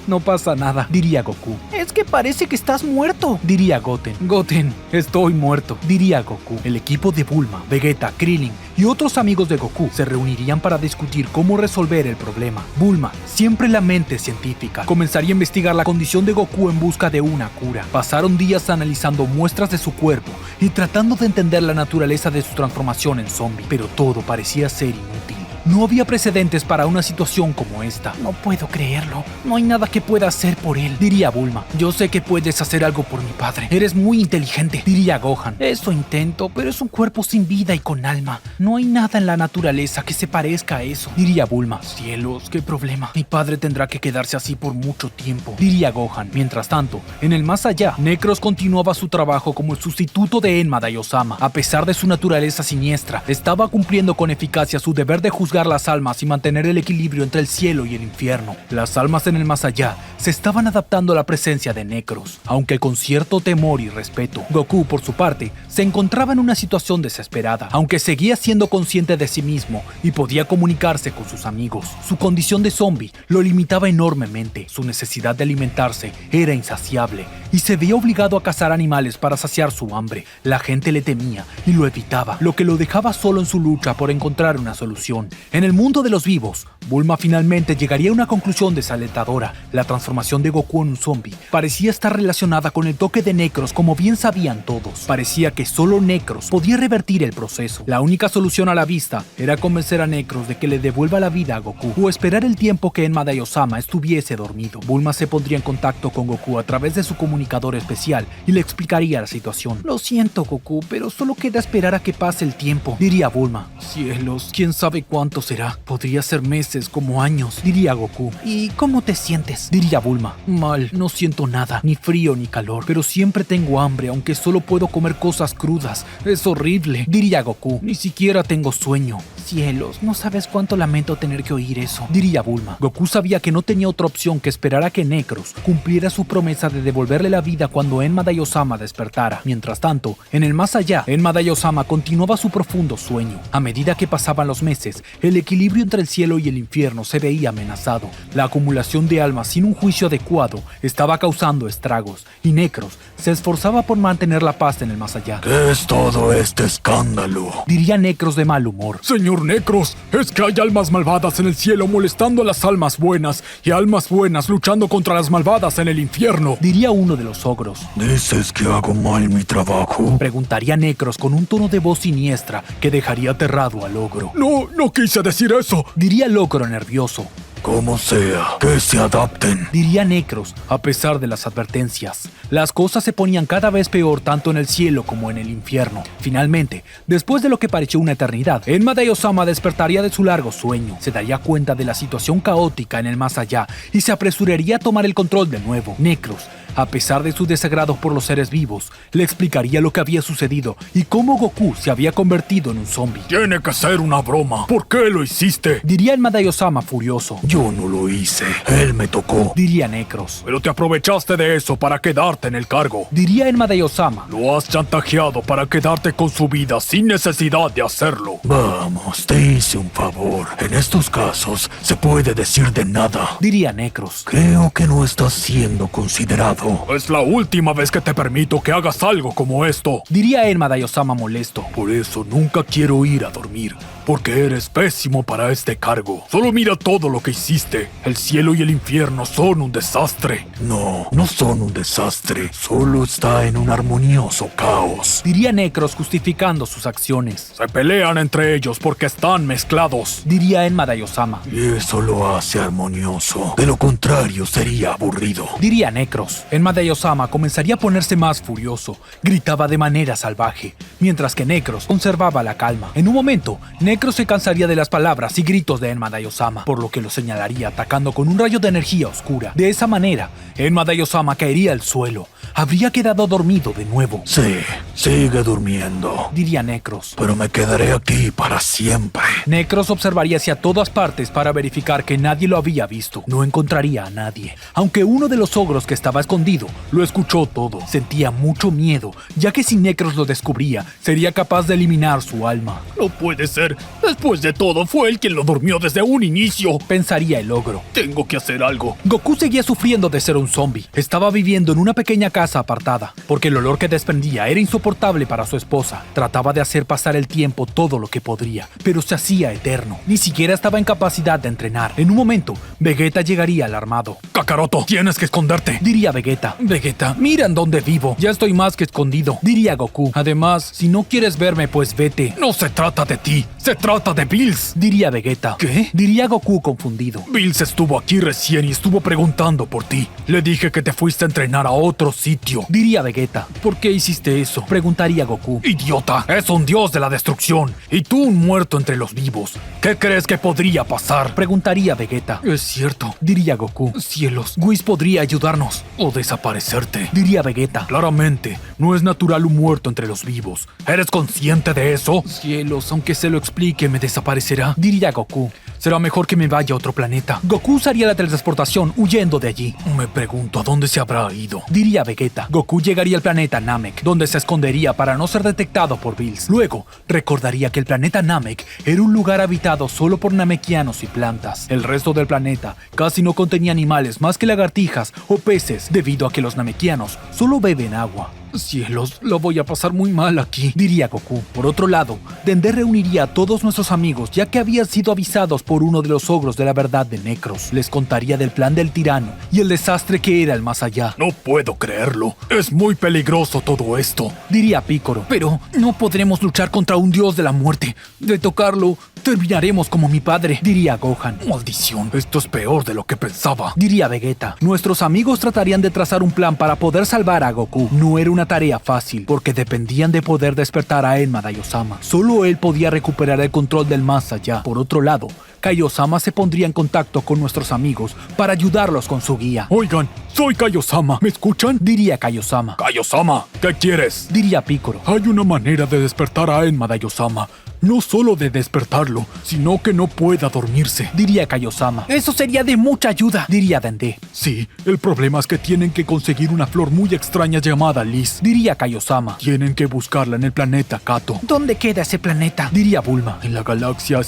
No pasa nada, diría Goku. Es que parece que estás muerto, diría Goten. Goten, estoy muerto, diría Goku. El equipo de Bulma, Vegeta, Krillin y otros amigos de Goku se reunirían para discutir cómo resolver el problema. Bulma, siempre la mente científica, comenzaría a investigar la condición de Goku en busca de una cura. Pasaron días analizando muestras de su cuerpo y tratando de entender la naturaleza de su transformación en zombie, pero todo parecía ser inútil. No había precedentes para una situación como esta. No puedo creerlo. No hay nada que pueda hacer por él, diría Bulma. Yo sé que puedes hacer algo por mi padre. Eres muy inteligente, diría Gohan. Eso intento, pero es un cuerpo sin vida y con alma. No hay nada en la naturaleza que se parezca a eso, diría Bulma. Cielos, qué problema. Mi padre tendrá que quedarse así por mucho tiempo, diría Gohan. Mientras tanto, en el más allá, Necros continuaba su trabajo como el sustituto de Enma Daiosama. A pesar de su naturaleza siniestra, estaba cumpliendo con eficacia su deber de juzgar las almas y mantener el equilibrio entre el cielo y el infierno. Las almas en el más allá se estaban adaptando a la presencia de Necros, aunque con cierto temor y respeto. Goku, por su parte, se encontraba en una situación desesperada, aunque seguía siendo consciente de sí mismo y podía comunicarse con sus amigos. Su condición de zombie lo limitaba enormemente. Su necesidad de alimentarse era insaciable y se veía obligado a cazar animales para saciar su hambre. La gente le temía y lo evitaba, lo que lo dejaba solo en su lucha por encontrar una solución. En el mundo de los vivos, Bulma finalmente llegaría a una conclusión desalentadora. La transformación de Goku en un zombie parecía estar relacionada con el toque de Necros, como bien sabían todos. Parecía que solo Necros podía revertir el proceso. La única solución a la vista era convencer a Necros de que le devuelva la vida a Goku o esperar el tiempo que Enma Daiosama estuviese dormido. Bulma se pondría en contacto con Goku a través de su comunicador especial y le explicaría la situación. Lo siento, Goku, pero solo queda esperar a que pase el tiempo, diría Bulma. Cielos, quién sabe cuánto será. Podría ser meses, como años, diría Goku. ¿Y cómo te sientes?, diría Bulma. Mal, no siento nada, ni frío ni calor, pero siempre tengo hambre, aunque solo puedo comer cosas crudas. Es horrible, diría Goku. Ni siquiera tengo sueño. Cielos, no sabes cuánto lamento tener que oír eso, diría Bulma. Goku sabía que no tenía otra opción que esperar a que Necros cumpliera su promesa de devolverle la vida cuando Enma Daiosama despertara. Mientras tanto, en el más allá, Enma Daiosama continuaba su profundo sueño. A medida que pasaban los meses, el equilibrio entre el cielo y el infierno se veía amenazado. La acumulación de almas sin un juicio adecuado estaba causando estragos, y Necros se esforzaba por mantener la paz en el más allá. ¿Qué es todo este escándalo?, diría Necros de mal humor. Señor Necros, es que hay almas malvadas en el cielo molestando a las almas buenas y almas buenas luchando contra las malvadas en el infierno, diría uno de los ogros. ¿Dices que hago mal mi trabajo?, preguntaría Necros con un tono de voz siniestra que dejaría aterrado al ogro. No quise decir eso, diría el ogro nervioso. Como sea, que se adapten. Diría Necros, a pesar de las advertencias. Las cosas se ponían cada vez peor tanto en el cielo como en el infierno. Finalmente, después de lo que pareció una eternidad, Enma Daiyosama despertaría de su largo sueño, se daría cuenta de la situación caótica en el más allá y se apresuraría a tomar el control de nuevo. Necros, a pesar de su desagrado por los seres vivos, le explicaría lo que había sucedido y cómo Goku se había convertido en un zombie. Tiene que ser una broma. ¿Por qué lo hiciste? Diría Enma Daiyosama furioso. Yo no lo hice. Él me tocó. Diría Necros. Pero te aprovechaste de eso para quedarte en el cargo. Diría Enma Daiyosama. Lo has chantajeado para quedarte con su vida sin necesidad de hacerlo. Vamos, te hice un favor. En estos casos se puede decir de nada. Diría Necros. Creo que no estás siendo considerado. Es la última vez que te permito que hagas algo como esto. Diría Enma Daiyosama molesto. Por eso nunca quiero ir a dormir, porque eres pésimo para este cargo. Solo mira todo lo que hiciste. El cielo y el infierno son un desastre. No, no son un desastre. Solo está en un armonioso caos. Diría Necros justificando sus acciones. Se pelean entre ellos porque están mezclados. Diría Enma Daiyosama. Y eso lo hace armonioso. De lo contrario sería aburrido. Diría Necros. Enma Daiyosama comenzaría a ponerse más furioso. Gritaba de manera salvaje, mientras que Necros conservaba la calma. En un momento, Necros se cansaría de las palabras y gritos de Enma Daiyosama, por lo que lo señalaría atacando con un rayo de energía oscura. De esa manera, Enma Daiyosama caería al suelo. Habría quedado dormido de nuevo. Sí, sigue durmiendo. Diría Necros. Pero me quedaré aquí para siempre. Necros observaría hacia todas partes para verificar que nadie lo había visto. No encontraría a nadie. Aunque uno de los ogros que estaba escondido lo escuchó todo. Sentía mucho miedo, ya que si Necros lo descubría, sería capaz de eliminar su alma. No puede ser. Después de todo, fue él quien lo durmió desde un inicio. Pensaría el ogro. Tengo que hacer algo. Goku seguía sufriendo de ser un zombie. Estaba viviendo en una pequeña casa apartada, porque el olor que desprendía era insoportable para su esposa. Trataba de hacer pasar el tiempo todo lo que podría, pero se hacía eterno. Ni siquiera estaba en capacidad de entrenar. En un momento, Vegeta llegaría alarmado. Kakaroto, tienes que esconderte. Diría Vegeta. Vegeta, mira en dónde vivo. Ya estoy más que escondido. Diría Goku. Además, si no quieres verme, pues vete. No se trata de ti, se trata de Bills. Diría Vegeta. ¿Qué? Diría Goku confundido. Bills estuvo aquí recién y estuvo preguntando por ti. Le dije que te fuiste a entrenar a otro sitio. Diría Vegeta. ¿Por qué hiciste eso? Preguntaría Goku. Idiota, es un dios de la destrucción y tú un muerto entre los vivos. ¿Qué crees que podría pasar? Preguntaría Vegeta. Es cierto, Diría Goku. cielos, Whis podría ayudarnos o desaparecerte. Diría Vegeta. Claramente, no es natural un muerto entre los vivos. ¿Eres consciente de eso? Cielos, aunque se lo explique, me desaparecerá. Diría Goku. Será mejor que me vaya a otro planeta. Goku usaría la teletransportación huyendo de allí. Me pregunto a dónde se habrá ido. Diría Vegeta. Goku llegaría al planeta Namek, donde se escondería para no ser detectado por Bills. Luego, recordaría que el planeta Namek era un lugar habitado solo por namekianos y plantas. El resto del planeta casi no contenía animales más que lagartijas o peces, debido a que los namekianos solo beben agua. Cielos, lo voy a pasar muy mal aquí. Diría Goku. Por otro lado, Dende reuniría a todos nuestros amigos ya que habían sido avisados por uno de los ogros de la verdad de Necros. Les contaría del plan del tirano y el desastre que era el más allá. No puedo creerlo. Es muy peligroso todo esto. Diría Piccolo. Pero no podremos luchar contra un dios de la muerte. De tocarlo, terminaremos como mi padre. Diría Gohan. Maldición, esto es peor de lo que pensaba. Diría Vegeta. Nuestros amigos tratarían de trazar un plan para poder salvar a Goku. No era una tarea fácil, porque dependían de poder despertar a Enma Daiyosama. Solo él podía recuperar el control del más allá. Por otro lado, Kaiosama se pondría en contacto con nuestros amigos para ayudarlos con su guía. Oigan, soy Kaiosama. ¿Me escuchan? Diría Kaiosama. Kaiosama, ¿qué quieres? Diría Piccolo. Hay una manera de despertar a Enma Daiyosama. No solo de despertarlo, sino que no pueda dormirse. Diría Kaiosama. Eso sería de mucha ayuda. Diría Dende. Sí, el problema es que tienen que conseguir una flor muy extraña llamada Liz. Diría Kaiosama. Tienen que buscarla en el planeta Kato. ¿Dónde queda ese planeta? Diría Bulma. En la galaxia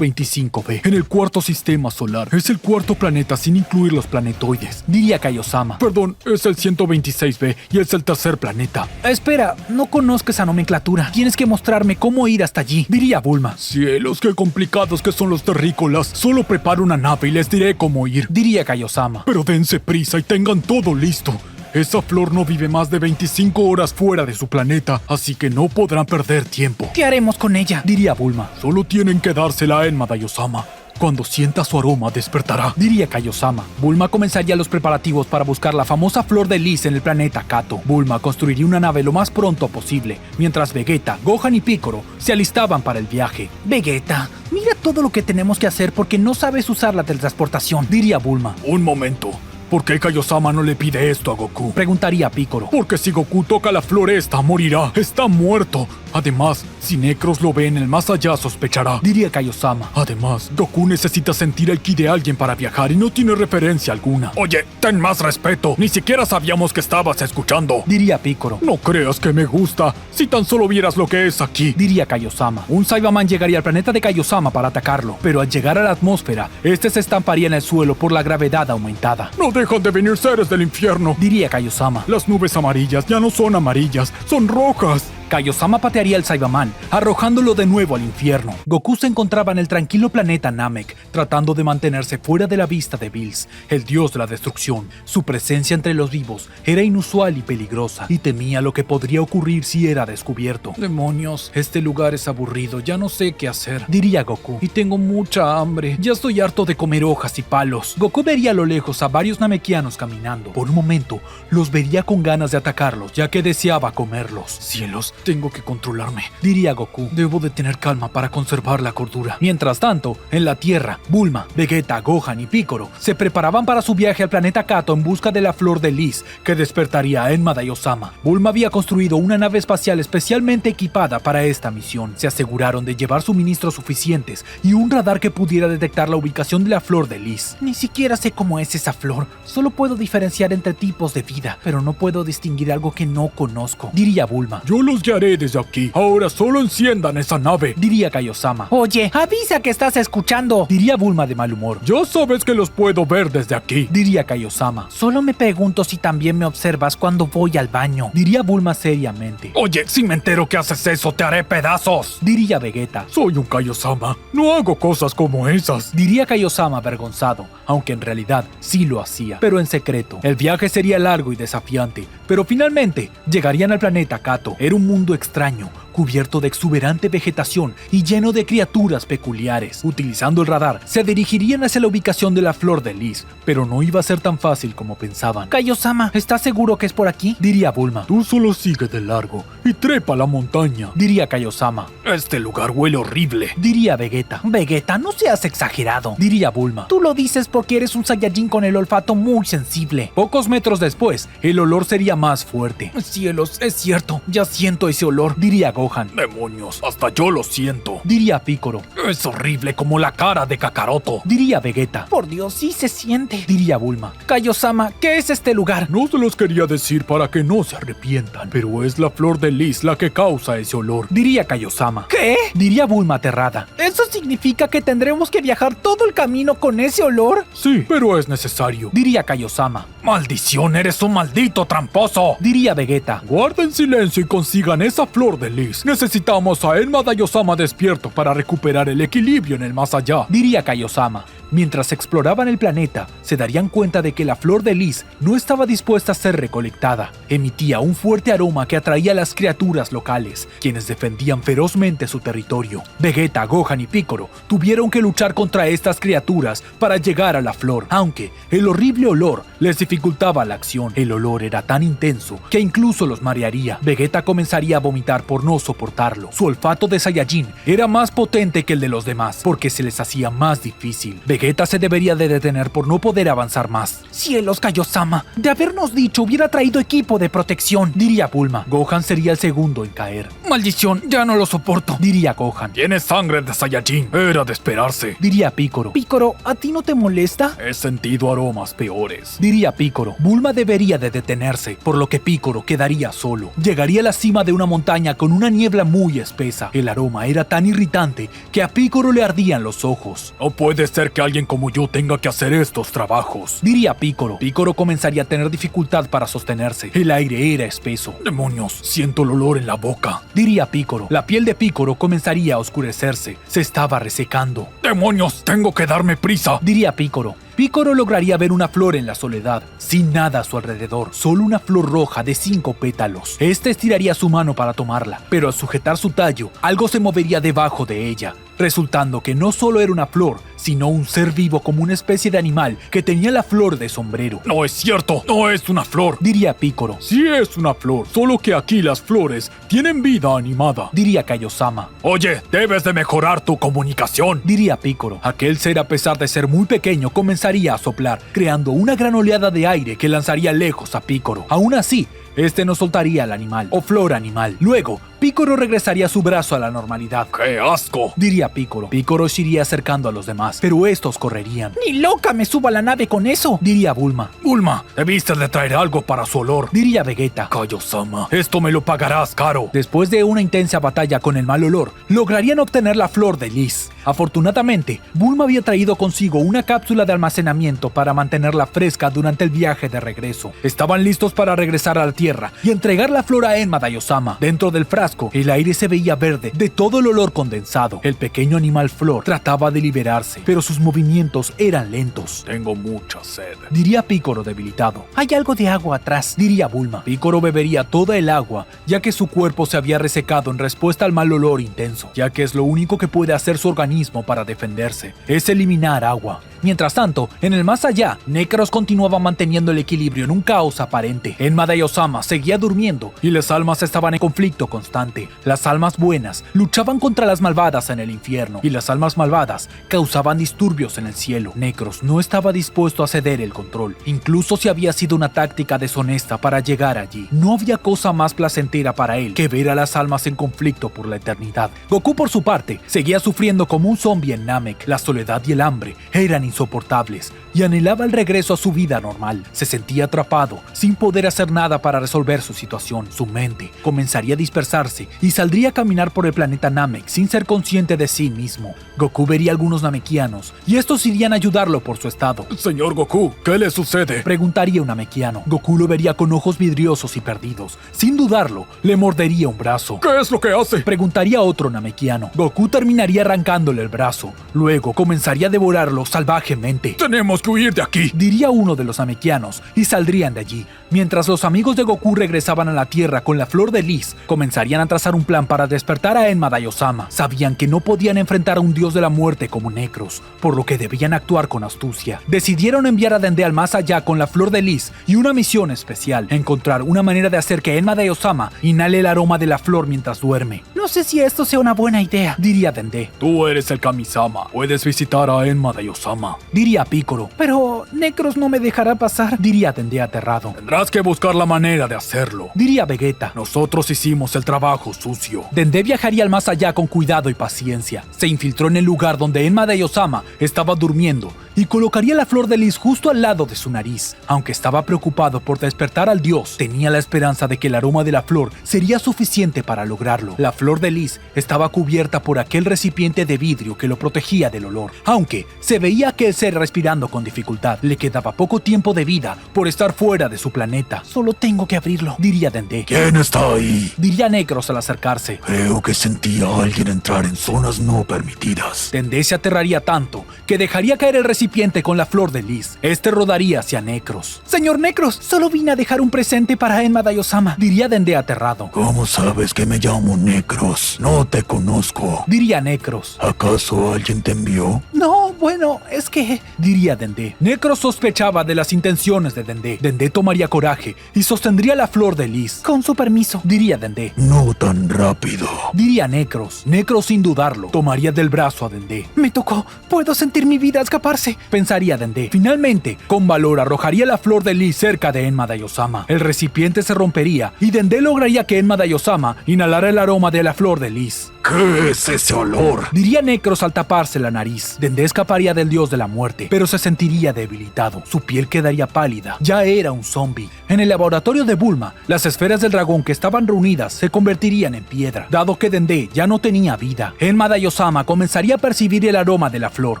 125b, en el cuarto sistema solar. Es el cuarto planeta sin incluir los planetoides. Diría Kaiosama. Perdón, es el 126b y es el tercer planeta. Espera, no conozco esa nomenclatura. Tienes que mostrarme cómo ir hasta allí. Diría Bulma. Cielos, qué complicados que son los terrícolas. Solo preparo una nave y les diré cómo ir. Diría Kaiosama. Pero dense prisa y tengan todo listo. Esa flor no vive más de 25 horas fuera de su planeta, así que no podrán perder tiempo. ¿Qué haremos con ella? Diría Bulma. Solo tienen que dársela a Enma Daiyosama. Cuando sienta su aroma despertará, diría Kaiosama. Bulma comenzaría los preparativos para buscar la famosa flor de lis en el planeta Kato. Bulma construiría una nave lo más pronto posible, mientras Vegeta, Gohan y Piccolo se alistaban para el viaje. Vegeta, mira todo lo que tenemos que hacer porque no sabes usar la teletransportación, Diría Bulma. Un momento, ¿por qué Kaiosama no le pide esto a Goku? Preguntaría Piccolo. Porque si Goku toca la flor esta, morirá. Está muerto. Además, si Necros lo ve en el más allá, sospechará. Diría Kaiosama. Además, Goku necesita sentir el ki de alguien para viajar y no tiene referencia alguna. Oye, ten más respeto. Ni siquiera sabíamos que estabas escuchando. Diría Piccolo. No creas que me gusta. Si tan solo vieras lo que es aquí. Diría Kaiosama. Un Saibaman llegaría al planeta de Kaiosama para atacarlo, pero al llegar a la atmósfera, este se estamparía en el suelo por la gravedad aumentada. No dejan de venir seres del infierno. Diría Kaiosama. Las nubes amarillas ya no son amarillas, son rojas. Kaiosama patearía al Saibaman, arrojándolo de nuevo al infierno. Goku se encontraba en el tranquilo planeta Namek, tratando de mantenerse fuera de la vista de Bills, el dios de la destrucción. Su presencia entre los vivos era inusual y peligrosa, y temía lo que podría ocurrir si era descubierto. Demonios, este lugar es aburrido, ya no sé qué hacer, diría Goku. Y tengo mucha hambre, ya estoy harto de comer hojas y palos. Goku vería a lo lejos a varios namekianos caminando. Por un momento, los vería con ganas de atacarlos, ya que deseaba comerlos. Cielos, tengo que controlarme, diría Goku. Debo de tener calma para conservar la cordura. Mientras tanto, en la Tierra, Bulma, Vegeta, Gohan y Piccolo se preparaban para su viaje al planeta Kato en busca de la flor de lis que despertaría a Enma Daiosama. Bulma había construido una nave espacial especialmente equipada para esta misión. Se aseguraron de llevar suministros suficientes y un radar que pudiera detectar la ubicación de la flor de lis. Ni siquiera sé cómo es esa flor. Solo puedo diferenciar entre tipos de vida, pero no puedo distinguir algo que no conozco, diría Bulma. Yo los guiaré desde aquí. Ahora solo enciendan esa nave, diría Kaiosama. Oye, avisa que estás escuchando, diría Bulma de mal humor. Ya sabes que los puedo ver desde aquí, diría Kaiosama. Solo me pregunto si también me observas cuando voy al baño, diría Bulma seriamente. Oye, si me entero que haces eso, te haré pedazos, diría Vegeta. Soy un Kaiosama, no hago cosas como esas, diría Kaiosama avergonzado, aunque en realidad sí lo hacía, pero en secreto. El viaje sería largo y desafiante, pero finalmente llegarían al planeta Kato. Era un mundo extraño, cubierto de exuberante vegetación y lleno de criaturas peculiares. Utilizando el radar, se dirigirían hacia la ubicación de la flor de lis, pero no iba a ser tan fácil como pensaban. Kaiosama, ¿estás seguro que es por aquí? Diría Bulma. Tú solo sigue de largo y trepa la montaña, diría Kaiosama. Este lugar huele horrible, diría Vegeta. Vegeta, no seas exagerado, diría Bulma. Tú lo dices porque eres un Saiyajin con el olfato muy sensible. Pocos metros después, el olor sería más fuerte. Cielos, es cierto, ya siento ese olor, diría Gohan. Demonios, hasta yo lo siento, diría Piccolo. Es horrible como la cara de Kakaroto, diría Vegeta. Por Dios, sí se siente, diría Bulma. Kaiosama, ¿qué es este lugar? No se los quería decir para que no se arrepientan, pero es la flor de lis la que causa ese olor, diría Kaiosama. ¿Qué? diría Bulma aterrada. ¿Eso significa que tendremos que viajar todo el camino con ese olor? Sí, pero es necesario, diría Kaiosama. Maldición, eres un maldito tramposo, diría Vegeta. Guarden silencio y consigan esa flor de lis. Necesitamos a Enma Daiosama despierto para recuperar el equilibrio en el más allá, diría Kaiosama. Mientras exploraban el planeta, se darían cuenta de que la flor de lis no estaba dispuesta a ser recolectada. Emitía un fuerte aroma que atraía a las criaturas locales, quienes defendían ferozmente su territorio. Vegeta, Gohan y Piccolo tuvieron que luchar contra estas criaturas para llegar a la flor, aunque el horrible olor les dificultaba la acción. El olor era tan intenso que incluso los marearía. Vegeta comenzaría a vomitar por no soportarlo. Su olfato de Saiyajin era más potente que el de los demás, porque se les hacía más difícil. Vegeta se debería de detener por no poder avanzar más. Cielos, Kaiosama, de habernos dicho hubiera traído equipo de protección, diría Bulma. Gohan sería el segundo en caer. Maldición, ya no lo soporto, diría Gohan. Tienes sangre de Saiyajin, era de esperarse, diría Piccolo. Piccolo, ¿a ti no te molesta? He sentido aromas peores, diría Piccolo. Bulma debería de detenerse, por lo que Piccolo quedaría solo. Llegaría a la cima de una montaña con una niebla muy espesa. El aroma era tan irritante que a Piccolo le ardían los ojos. No puede ser que alguien como yo tenga que hacer estos trabajos, diría Piccolo. Piccolo comenzaría a tener dificultad para sostenerse. El aire era espeso. Demonios, siento el olor en la boca, diría Piccolo. La piel de Piccolo comenzaría a oscurecerse. Se estaba resecando. Demonios, tengo que darme prisa, diría Piccolo. Piccolo lograría ver una flor en la soledad, sin nada a su alrededor, solo una flor roja de 5 pétalos. Este estiraría su mano para tomarla, pero al sujetar su tallo, algo se movería debajo de ella. resultando que no solo era una flor, sino un ser vivo como una especie de animal que tenía la flor de sombrero. No es cierto, no es una flor. Diría Picoro. Sí es una flor, solo que aquí las flores tienen vida animada. Diría Kaiosama. Oye, debes de mejorar tu comunicación. Diría Picoro. Aquel ser, a pesar de ser muy pequeño, comenzaría a soplar, creando una gran oleada de aire que lanzaría lejos a Picoro. Aún así, este no soltaría al animal, o flor animal. Luego, Picoro regresaría su brazo a la normalidad. ¡Qué asco! Diría Picoro. Picoro se iría acercando a los demás, pero estos correrían. ¡Ni loca me subo a la nave con eso! Diría Bulma. Bulma, debiste de traer algo para su olor. Diría Vegeta. Kaiosama, esto me lo pagarás caro. Después de una intensa batalla con el mal olor, lograrían obtener la flor de lis. Afortunadamente, Bulma había traído consigo una cápsula de almacenamiento para mantenerla fresca durante el viaje de regreso. Estaban listos para regresar a la Tierra y entregar la flor a Enma Daiosama. Dentro del frasco, el aire se veía verde de todo el olor condensado. El pequeño animal flor trataba de liberarse, pero sus movimientos eran lentos. Tengo mucha sed. Diría Picoro debilitado. Hay algo de agua atrás. Diría Bulma. Picoro bebería toda el agua, ya que su cuerpo se había resecado en respuesta al mal olor intenso, ya que es lo único que puede hacer su organismo para defenderse, es eliminar agua. Mientras tanto, en el más allá, Necros continuaba manteniendo el equilibrio en un caos aparente. Enma Daiosama seguía durmiendo y las almas estaban en conflicto constante. Las almas buenas luchaban contra las malvadas en el infierno y las almas malvadas causaban disturbios en el cielo. Necros no estaba dispuesto a ceder el control, incluso si había sido una táctica deshonesta para llegar allí. No había cosa más placentera para él que ver a las almas en conflicto por la eternidad. Goku, por su parte, seguía sufriendo como un zombie en Namek. La soledad y el hambre eran insoportables y anhelaba el regreso a su vida normal. Se sentía atrapado, sin poder hacer nada para resolver su situación. Su mente comenzaría a dispersarse y saldría a caminar por el planeta Namek sin ser consciente de sí mismo. Goku vería a algunos namekianos y estos irían a ayudarlo por su estado. Señor Goku, ¿qué le sucede? Preguntaría un namekiano. Goku lo vería con ojos vidriosos y perdidos. Sin dudarlo, le mordería un brazo. ¿Qué es lo que hace? Preguntaría otro namekiano. Goku terminaría arrancándole el brazo. Luego comenzaría a devorarlo salvajemente. ¡Tenemos que huir de aquí!, diría uno de los namekianos, y saldrían de allí. Mientras los amigos de Goku regresaban a la Tierra con la flor de lis, comenzarían a trazar un plan para despertar a Enma Daiosama. Sabían que no podían enfrentar a un dios de la muerte como Necros, por lo que debían actuar con astucia. Decidieron enviar a Dende al más allá con la flor de lis y una misión especial: encontrar una manera de hacer que Enma Daiosama inhale el aroma de la flor mientras duerme. No sé si esto sea una buena idea, diría Dende. Tú eres el Kamisama, puedes visitar a Enma Daiosama, diría Picoro. Pero Necros no me dejará pasar, diría Dende aterrado. Tendrás que buscar la manera de hacerlo, diría Vegeta. Nosotros hicimos el trabajo sucio. Dende viajaría al más allá con cuidado y paciencia. Se infiltró en el lugar donde Enma Daiosama estaba durmiendo y colocaría la flor de lis justo al lado de su nariz. Aunque estaba preocupado por despertar al dios, tenía la esperanza de que el aroma de la flor sería suficiente para lograrlo. La flor de lis estaba cubierta por aquel recipiente de vidrio que lo protegía del olor. Aunque se veía aquel ser respirando con dificultad, le quedaba poco tiempo de vida por estar fuera de su planeta. Solo tengo que abrirlo, diría Dende. ¿Quién está ahí? Diría Necros al acercarse. Creo que sentí a alguien entrar en zonas no permitidas. Dende se aterraría tanto que dejaría caer el recipiente con la flor de lis. Este rodaría hacia Necros. Señor Necros, solo vine a dejar un presente para Enma Daiosama, diría Dende aterrado. ¿Cómo sabes que me llamo Necros? No te conozco, diría Necros. ¿Acaso alguien te envió? No, bueno, es que... diría Dende. Necros sospechaba de las intenciones de Dende. Dende tomaría coraje y sostendría la flor de lis. Con su permiso, diría Dende. No tan rápido, diría Necros. Necros, sin dudarlo, tomaría del brazo a Dende. Me tocó, puedo sentir mi vida escaparse, pensaría Dende. Finalmente, con valor arrojaría la flor de lis cerca de Enma Daiosama. El recipiente se rompería y Dende lograría que Enma Daiosama inhalara el aroma de la flor de lis. ¿Qué es ese olor? Diría Necros al taparse la nariz. Dende escaparía del dios de la muerte, pero se sentiría debilitado. Su piel quedaría pálida. Ya era un zombie. En el laboratorio de Bulma, las esferas del dragón que estaban reunidas se convertirían en piedra, dado que Dende ya no tenía vida. Enma Daiosama comenzaría a percibir el aroma de la flor.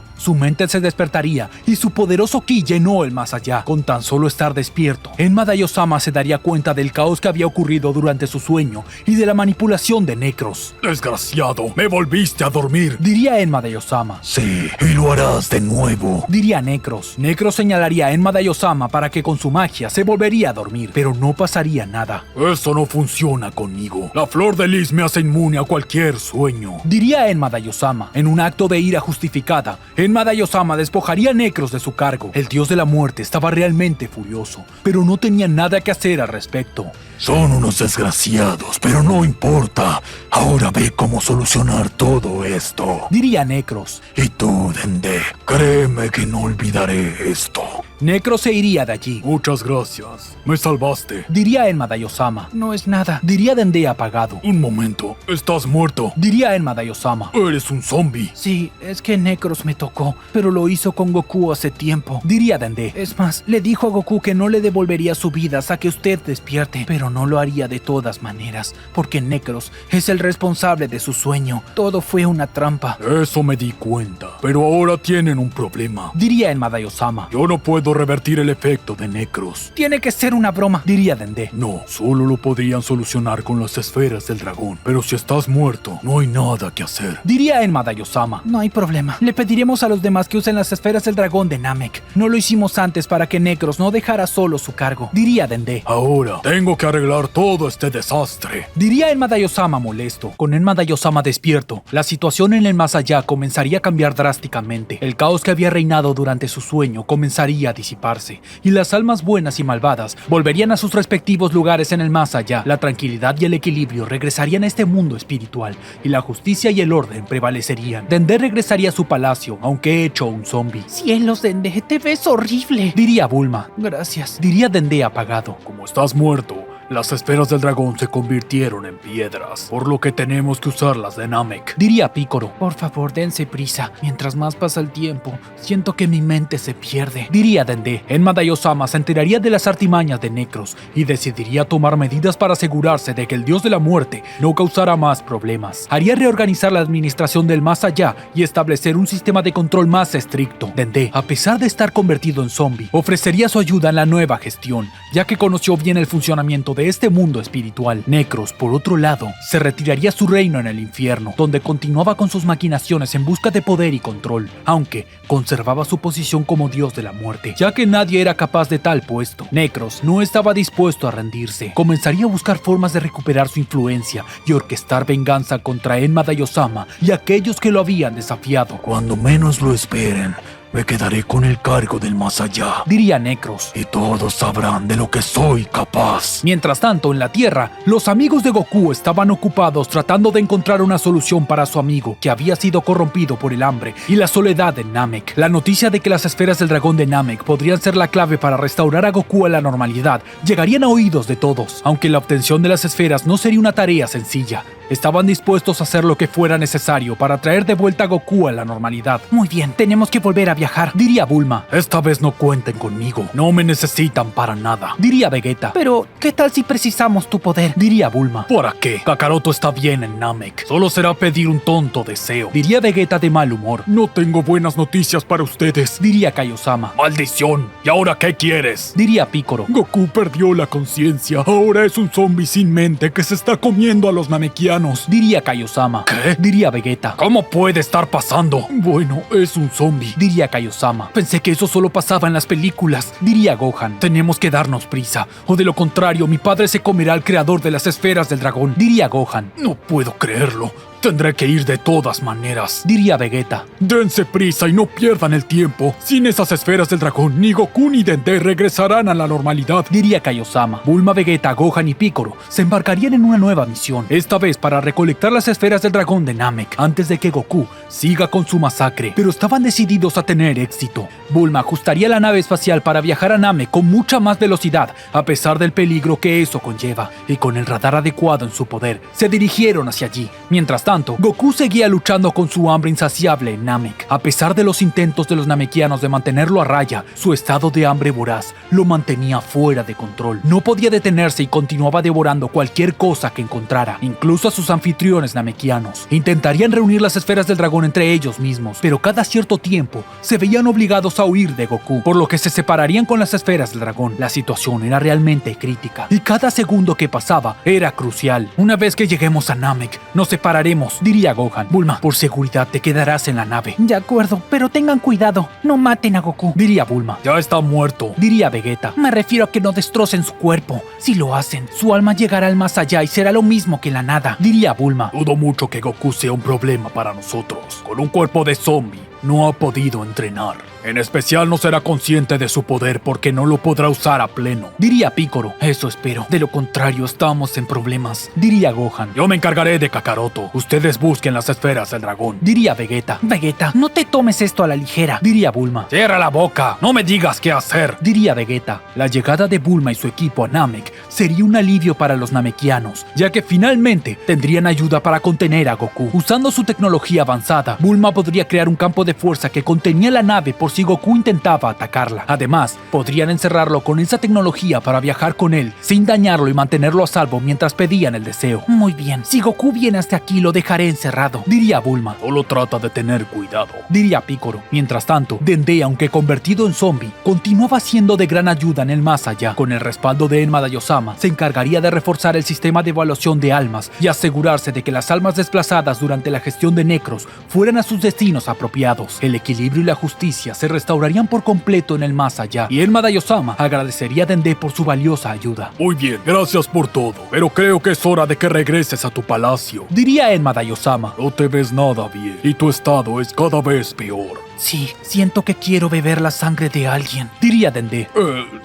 Su mente se despertaría y su poderoso ki llenó el más allá. Con tan solo estar despierto, Enma Daiosama se daría cuenta del caos que había ocurrido durante su sueño y de la manipulación de Necros. Desgraciado. desgraciado. Me volviste a dormir. Diría Enma Dayosama. Sí, y lo harás de nuevo. Diría Necros. Necros señalaría a Enma Dayosama para que con su magia se volvería a dormir, pero no pasaría nada. Eso no funciona conmigo. La flor de lis me hace inmune a cualquier sueño. Diría Enma Dayosama. En un acto de ira justificada, Enma Dayosama despojaría a Necros de su cargo. El dios de la muerte estaba realmente furioso, pero no tenía nada que hacer al respecto. Son unos desgraciados, pero no importa. Ahora ve cómo solucionar todo esto. Diría Necros. Y tú, Dende, créeme que no olvidaré esto. Necros se iría de allí. Muchas gracias. Me salvaste. Diría Enma Dayosama. No es nada. Diría Dende apagado. Un momento. Estás muerto. Diría Enma Dayosama. Eres un zombie. Sí, es que Necros me tocó, pero lo hizo con Goku hace tiempo. Diría Dende. Es más, le dijo a Goku que no le devolvería su vida hasta que usted despierte, pero no lo haría de todas maneras, porque Necros es el responsable de su sueño. Todo fue una trampa. Eso me di cuenta. Pero ahora tienen un problema. Diría Enma Dayosama. Yo no puedo revertir el efecto de Necros. Tiene que ser una broma. Diría Dende. No, solo lo podrían solucionar con las esferas del dragón. Pero si estás muerto, no hay nada que hacer. Diría Enma Dayosama. No hay problema. Le pediremos a los demás que usen las esferas del dragón de Namek. No lo hicimos antes para que Necros no dejara solo su cargo. Diría Dende. Ahora, tengo que arreglar todo este desastre. Diría Enma Dayosama molesto. Con Enma Dayosama despierto, la situación en el más allá comenzaría a cambiar drásticamente. El caos que había reinado durante su sueño comenzaría a disiparse, y las almas buenas y malvadas volverían a sus respectivos lugares en el más allá. La tranquilidad y el equilibrio regresarían a este mundo espiritual, y la justicia y el orden prevalecerían. Dende regresaría a su palacio, aunque hecho un zombie. Cielos, Dende, te ves horrible. Diría Bulma. Gracias. Diría Dende apagado. Como estás muerto, las esferas del dragón se convirtieron en piedras, por lo que tenemos que usarlas de Namek. Diría Picoro. Por favor, dense prisa. Mientras más pasa el tiempo, siento que mi mente se pierde. Diría Dende. Enma Dayosama se enteraría de las artimañas de Necros y decidiría tomar medidas para asegurarse de que el dios de la muerte no causara más problemas. Haría reorganizar la administración del más allá y establecer un sistema de control más estricto. Dende, a pesar de estar convertido en zombie, ofrecería su ayuda en la nueva gestión, ya que conoció bien el funcionamiento de este mundo espiritual. Necros, por otro lado, se retiraría a su reino en el infierno, donde continuaba con sus maquinaciones en busca de poder y control, aunque conservaba su posición como dios de la muerte, ya que nadie era capaz de tal puesto. Necros no estaba dispuesto a rendirse. Comenzaría a buscar formas de recuperar su influencia y orquestar venganza contra Enma Dayosama y aquellos que lo habían desafiado. Cuando menos lo esperen, me quedaré con el cargo del más allá. Diría Necros. Y todos sabrán de lo que soy capaz. Mientras tanto, en la Tierra, los amigos de Goku estaban ocupados tratando de encontrar una solución para su amigo, que había sido corrompido por el hambre y la soledad de Namek. La noticia de que las esferas del dragón de Namek podrían ser la clave para restaurar a Goku a la normalidad llegarían a oídos de todos, aunque la obtención de las esferas no sería una tarea sencilla. Estaban dispuestos a hacer lo que fuera necesario para traer de vuelta a Goku a la normalidad. Muy bien, tenemos que volver a viajar, diría Bulma. Esta vez no cuenten conmigo, no me necesitan para nada. Diría Vegeta. Pero, ¿qué tal si precisamos tu poder? Diría Bulma. ¿Para qué? Kakaroto está bien en Namek. Solo será pedir un tonto deseo. Diría Vegeta de mal humor. No tengo buenas noticias para ustedes. Diría Kaiosama. ¡Maldición! ¿Y ahora qué quieres? Diría Picoro. Goku perdió la conciencia. Ahora es un zombie sin mente que se está comiendo a los namekianos. Diría Kaiosama. ¿Qué? Diría Vegeta. ¿Cómo puede estar pasando? Bueno, es un zombie. Diría Kaiosama. Pensé que eso solo pasaba en las películas. Diría Gohan. Tenemos que darnos prisa, o de lo contrario, mi padre se comerá al creador de las esferas del dragón. Diría Gohan. No puedo creerlo. Tendré que ir de todas maneras. Diría Vegeta. Dense prisa y no pierdan el tiempo. Sin esas esferas del dragón, ni Goku ni Dende regresarán a la normalidad. Diría Kaiosama. Bulma, Vegeta, Gohan y Picoro se embarcarían en una nueva misión, esta vez para recolectar las esferas del dragón de Namek antes de que Goku siga con su masacre. Pero estaban decididos a tener éxito. Bulma ajustaría la nave espacial para viajar a Namek con mucha más velocidad, a pesar del peligro que eso conlleva, y con el radar adecuado en su poder, se dirigieron hacia allí. Mientras tanto, Goku seguía luchando con su hambre insaciable en Namek. A pesar de los intentos de los namekianos de mantenerlo a raya, su estado de hambre voraz lo mantenía fuera de control. No podía detenerse y continuaba devorando cualquier cosa que encontrara, incluso a sus anfitriones namekianos. Intentarían reunir las esferas del dragón entre ellos mismos, pero cada cierto tiempo se veían obligados a huir de Goku, por lo que se separarían con las esferas del dragón. La situación era realmente crítica, y cada segundo que pasaba era crucial. Una vez que lleguemos a Namek, nos separaremos haremos? Diría Gohan. Bulma, por seguridad te quedarás en la nave. De acuerdo, pero tengan cuidado. No maten a Goku. Diría Bulma. Ya está muerto. Diría Vegeta. Me refiero a que no destrocen su cuerpo. Si lo hacen, su alma llegará al más allá y será lo mismo que la nada. Diría Bulma. Dudo mucho que Goku sea un problema para nosotros. Con un cuerpo de zombie, no ha podido entrenar. En especial no será consciente de su poder porque no lo podrá usar a pleno. Diría Piccolo. Eso espero. De lo contrario, estamos en problemas. Diría Gohan. Yo me encargaré de Kakaroto. Ustedes busquen las esferas del dragón. Diría Vegeta. Vegeta, no te tomes esto a la ligera. Diría Bulma. Cierra la boca. No me digas qué hacer. Diría Vegeta. La llegada de Bulma y su equipo a Namek sería un alivio para los namekianos, ya que finalmente tendrían ayuda para contener a Goku. Usando su tecnología avanzada, Bulma podría crear un campo de fuerza que contenía la nave por si Goku intentaba atacarla. Además, podrían encerrarlo con esa tecnología para viajar con él, sin dañarlo y mantenerlo a salvo mientras pedían el deseo. Muy bien, si Goku viene hasta aquí lo dejaré encerrado. Diría Bulma. Solo trata de tener cuidado. Diría Piccolo. Mientras tanto, Dende, aunque convertido en zombie, continuaba siendo de gran ayuda en el más allá. Con el respaldo de Enma Daiosama, se encargaría de reforzar el sistema de evaluación de almas y asegurarse de que las almas desplazadas durante la gestión de Necros fueran a sus destinos apropiados. El equilibrio y la justicia se restaurarían por completo en el más allá, y Enma Daiosama agradecería a Dende por su valiosa ayuda. Muy bien, gracias por todo, pero creo que es hora de que regreses a tu palacio. Diría Enma Daiosama. No te ves nada bien y tu estado es cada vez peor. Sí, siento que quiero beber la sangre de alguien. Diría Dende.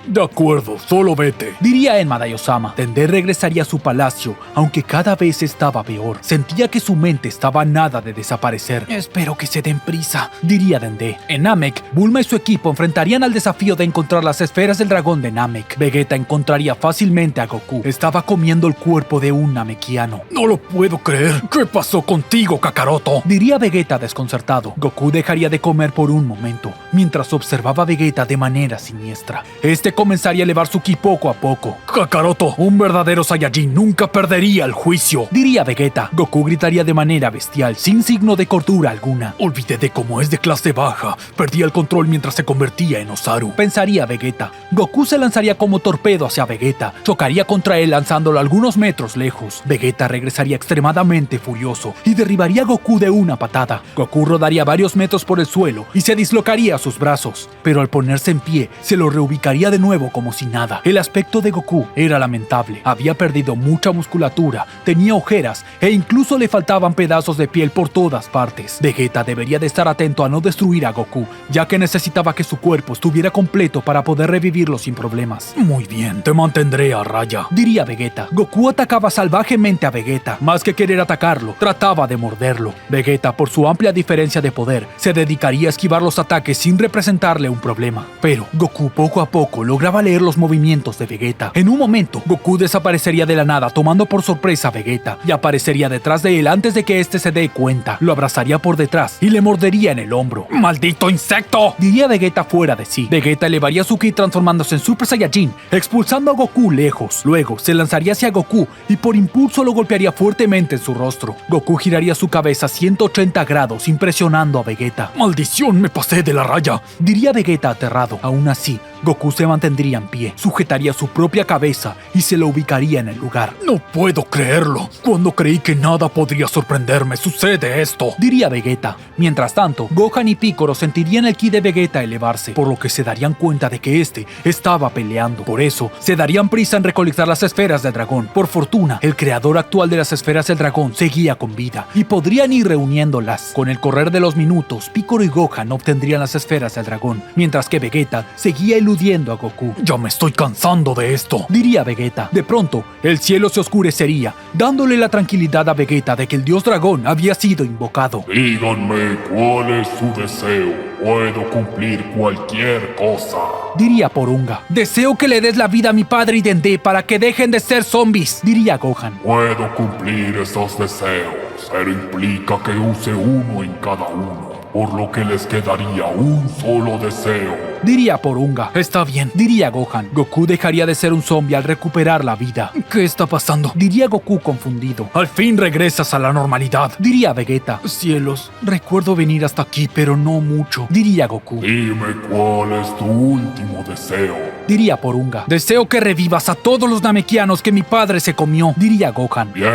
De acuerdo, solo vete. Diría Enma Daiosama. Dende regresaría a su palacio, aunque cada vez estaba peor. Sentía que su mente estaba a nada de desaparecer. Espero que se den prisa. Diría Dende. En Namek, Bulma y su equipo enfrentarían al desafío de encontrar las esferas del dragón de Namek. Vegeta encontraría fácilmente a Goku. Estaba comiendo el cuerpo de un namekiano. No lo puedo creer. ¿Qué pasó contigo, Kakaroto? Diría Vegeta desconcertado. Goku dejaría de comer por un momento, mientras observaba a Vegeta de manera siniestra. Este comenzaría a elevar su ki poco a poco. Kakaroto, un verdadero Saiyajin nunca perdería el juicio. Diría Vegeta. Goku gritaría de manera bestial, sin signo de cordura alguna. Olvidé de cómo es de clase baja. Perdí el control mientras se convertía en Osaru. Pensaría Vegeta. Goku se lanzaría como torpedo hacia Vegeta. Chocaría contra él lanzándolo algunos metros lejos. Vegeta regresaría extremadamente furioso y derribaría a Goku de una patada. Goku rodaría varios metros por el suelo y se dislocaría a sus brazos, pero al ponerse en pie, se lo reubicaría de nuevo como si nada. El aspecto de Goku era lamentable. Había perdido mucha musculatura, tenía ojeras e incluso le faltaban pedazos de piel por todas partes. Vegeta debería de estar atento a no destruir a Goku, ya que necesitaba que su cuerpo estuviera completo para poder revivirlo sin problemas. Muy bien, te mantendré a raya. Diría Vegeta. Goku atacaba salvajemente a Vegeta. Más que querer atacarlo, trataba de morderlo. Vegeta, por su amplia diferencia de poder, se dedicaría a esquivar los ataques sin representarle un problema. Pero Goku poco a poco lograba leer los movimientos de Vegeta. En un momento, Goku desaparecería de la nada tomando por sorpresa a Vegeta y aparecería detrás de él antes de que éste se dé cuenta. Lo abrazaría por detrás y le mordería en el hombro. ¡Maldito insecto!, diría Vegeta fuera de sí. Vegeta elevaría su ki transformándose en Super Saiyajin, expulsando a Goku lejos. Luego se lanzaría hacia Goku y por impulso lo golpearía fuertemente en su rostro. Goku giraría su cabeza 180 grados impresionando a Vegeta. ¡Maldición! ¡Me pasé de la raya!, diría Vegeta aterrado. Aún así, Goku se mantendría en pie, sujetaría su propia cabeza y se lo ubicaría en el lugar. No puedo creerlo. Cuando creí que nada podría sorprenderme, sucede esto, diría Vegeta. Mientras tanto, Gohan y Piccolo sentirían el ki de Vegeta elevarse, por lo que se darían cuenta de que este estaba peleando. Por eso, se darían prisa en recolectar las esferas del dragón. Por fortuna, el creador actual de las esferas del dragón seguía con vida y podrían ir reuniéndolas. Con el correr de los minutos, Piccolo y Gohan obtendrían las esferas del dragón, mientras que Vegeta seguía eludiendo a Goku. Ya me estoy cansando de esto, diría Vegeta. De pronto, el cielo se oscurecería, dándole la tranquilidad a Vegeta de que el dios dragón había sido invocado. Díganme cuál es su deseo. Puedo cumplir cualquier cosa, diría Porunga. Deseo que le des la vida a mi padre y Dende para que dejen de ser zombies, diría Gohan. Puedo cumplir esos deseos, pero implica que use uno en cada uno, por lo que les quedaría un solo deseo, diría Porunga. Está bien, diría Gohan. Goku dejaría de ser un zombie al recuperar la vida. ¿Qué está pasando?, diría Goku confundido. Al fin regresas a la normalidad, diría Vegeta. Cielos, recuerdo venir hasta aquí, pero no mucho, diría Goku. Dime cuál es tu último deseo, diría Porunga. Deseo que revivas a todos los namekianos que mi padre se comió, diría Gohan. Bien,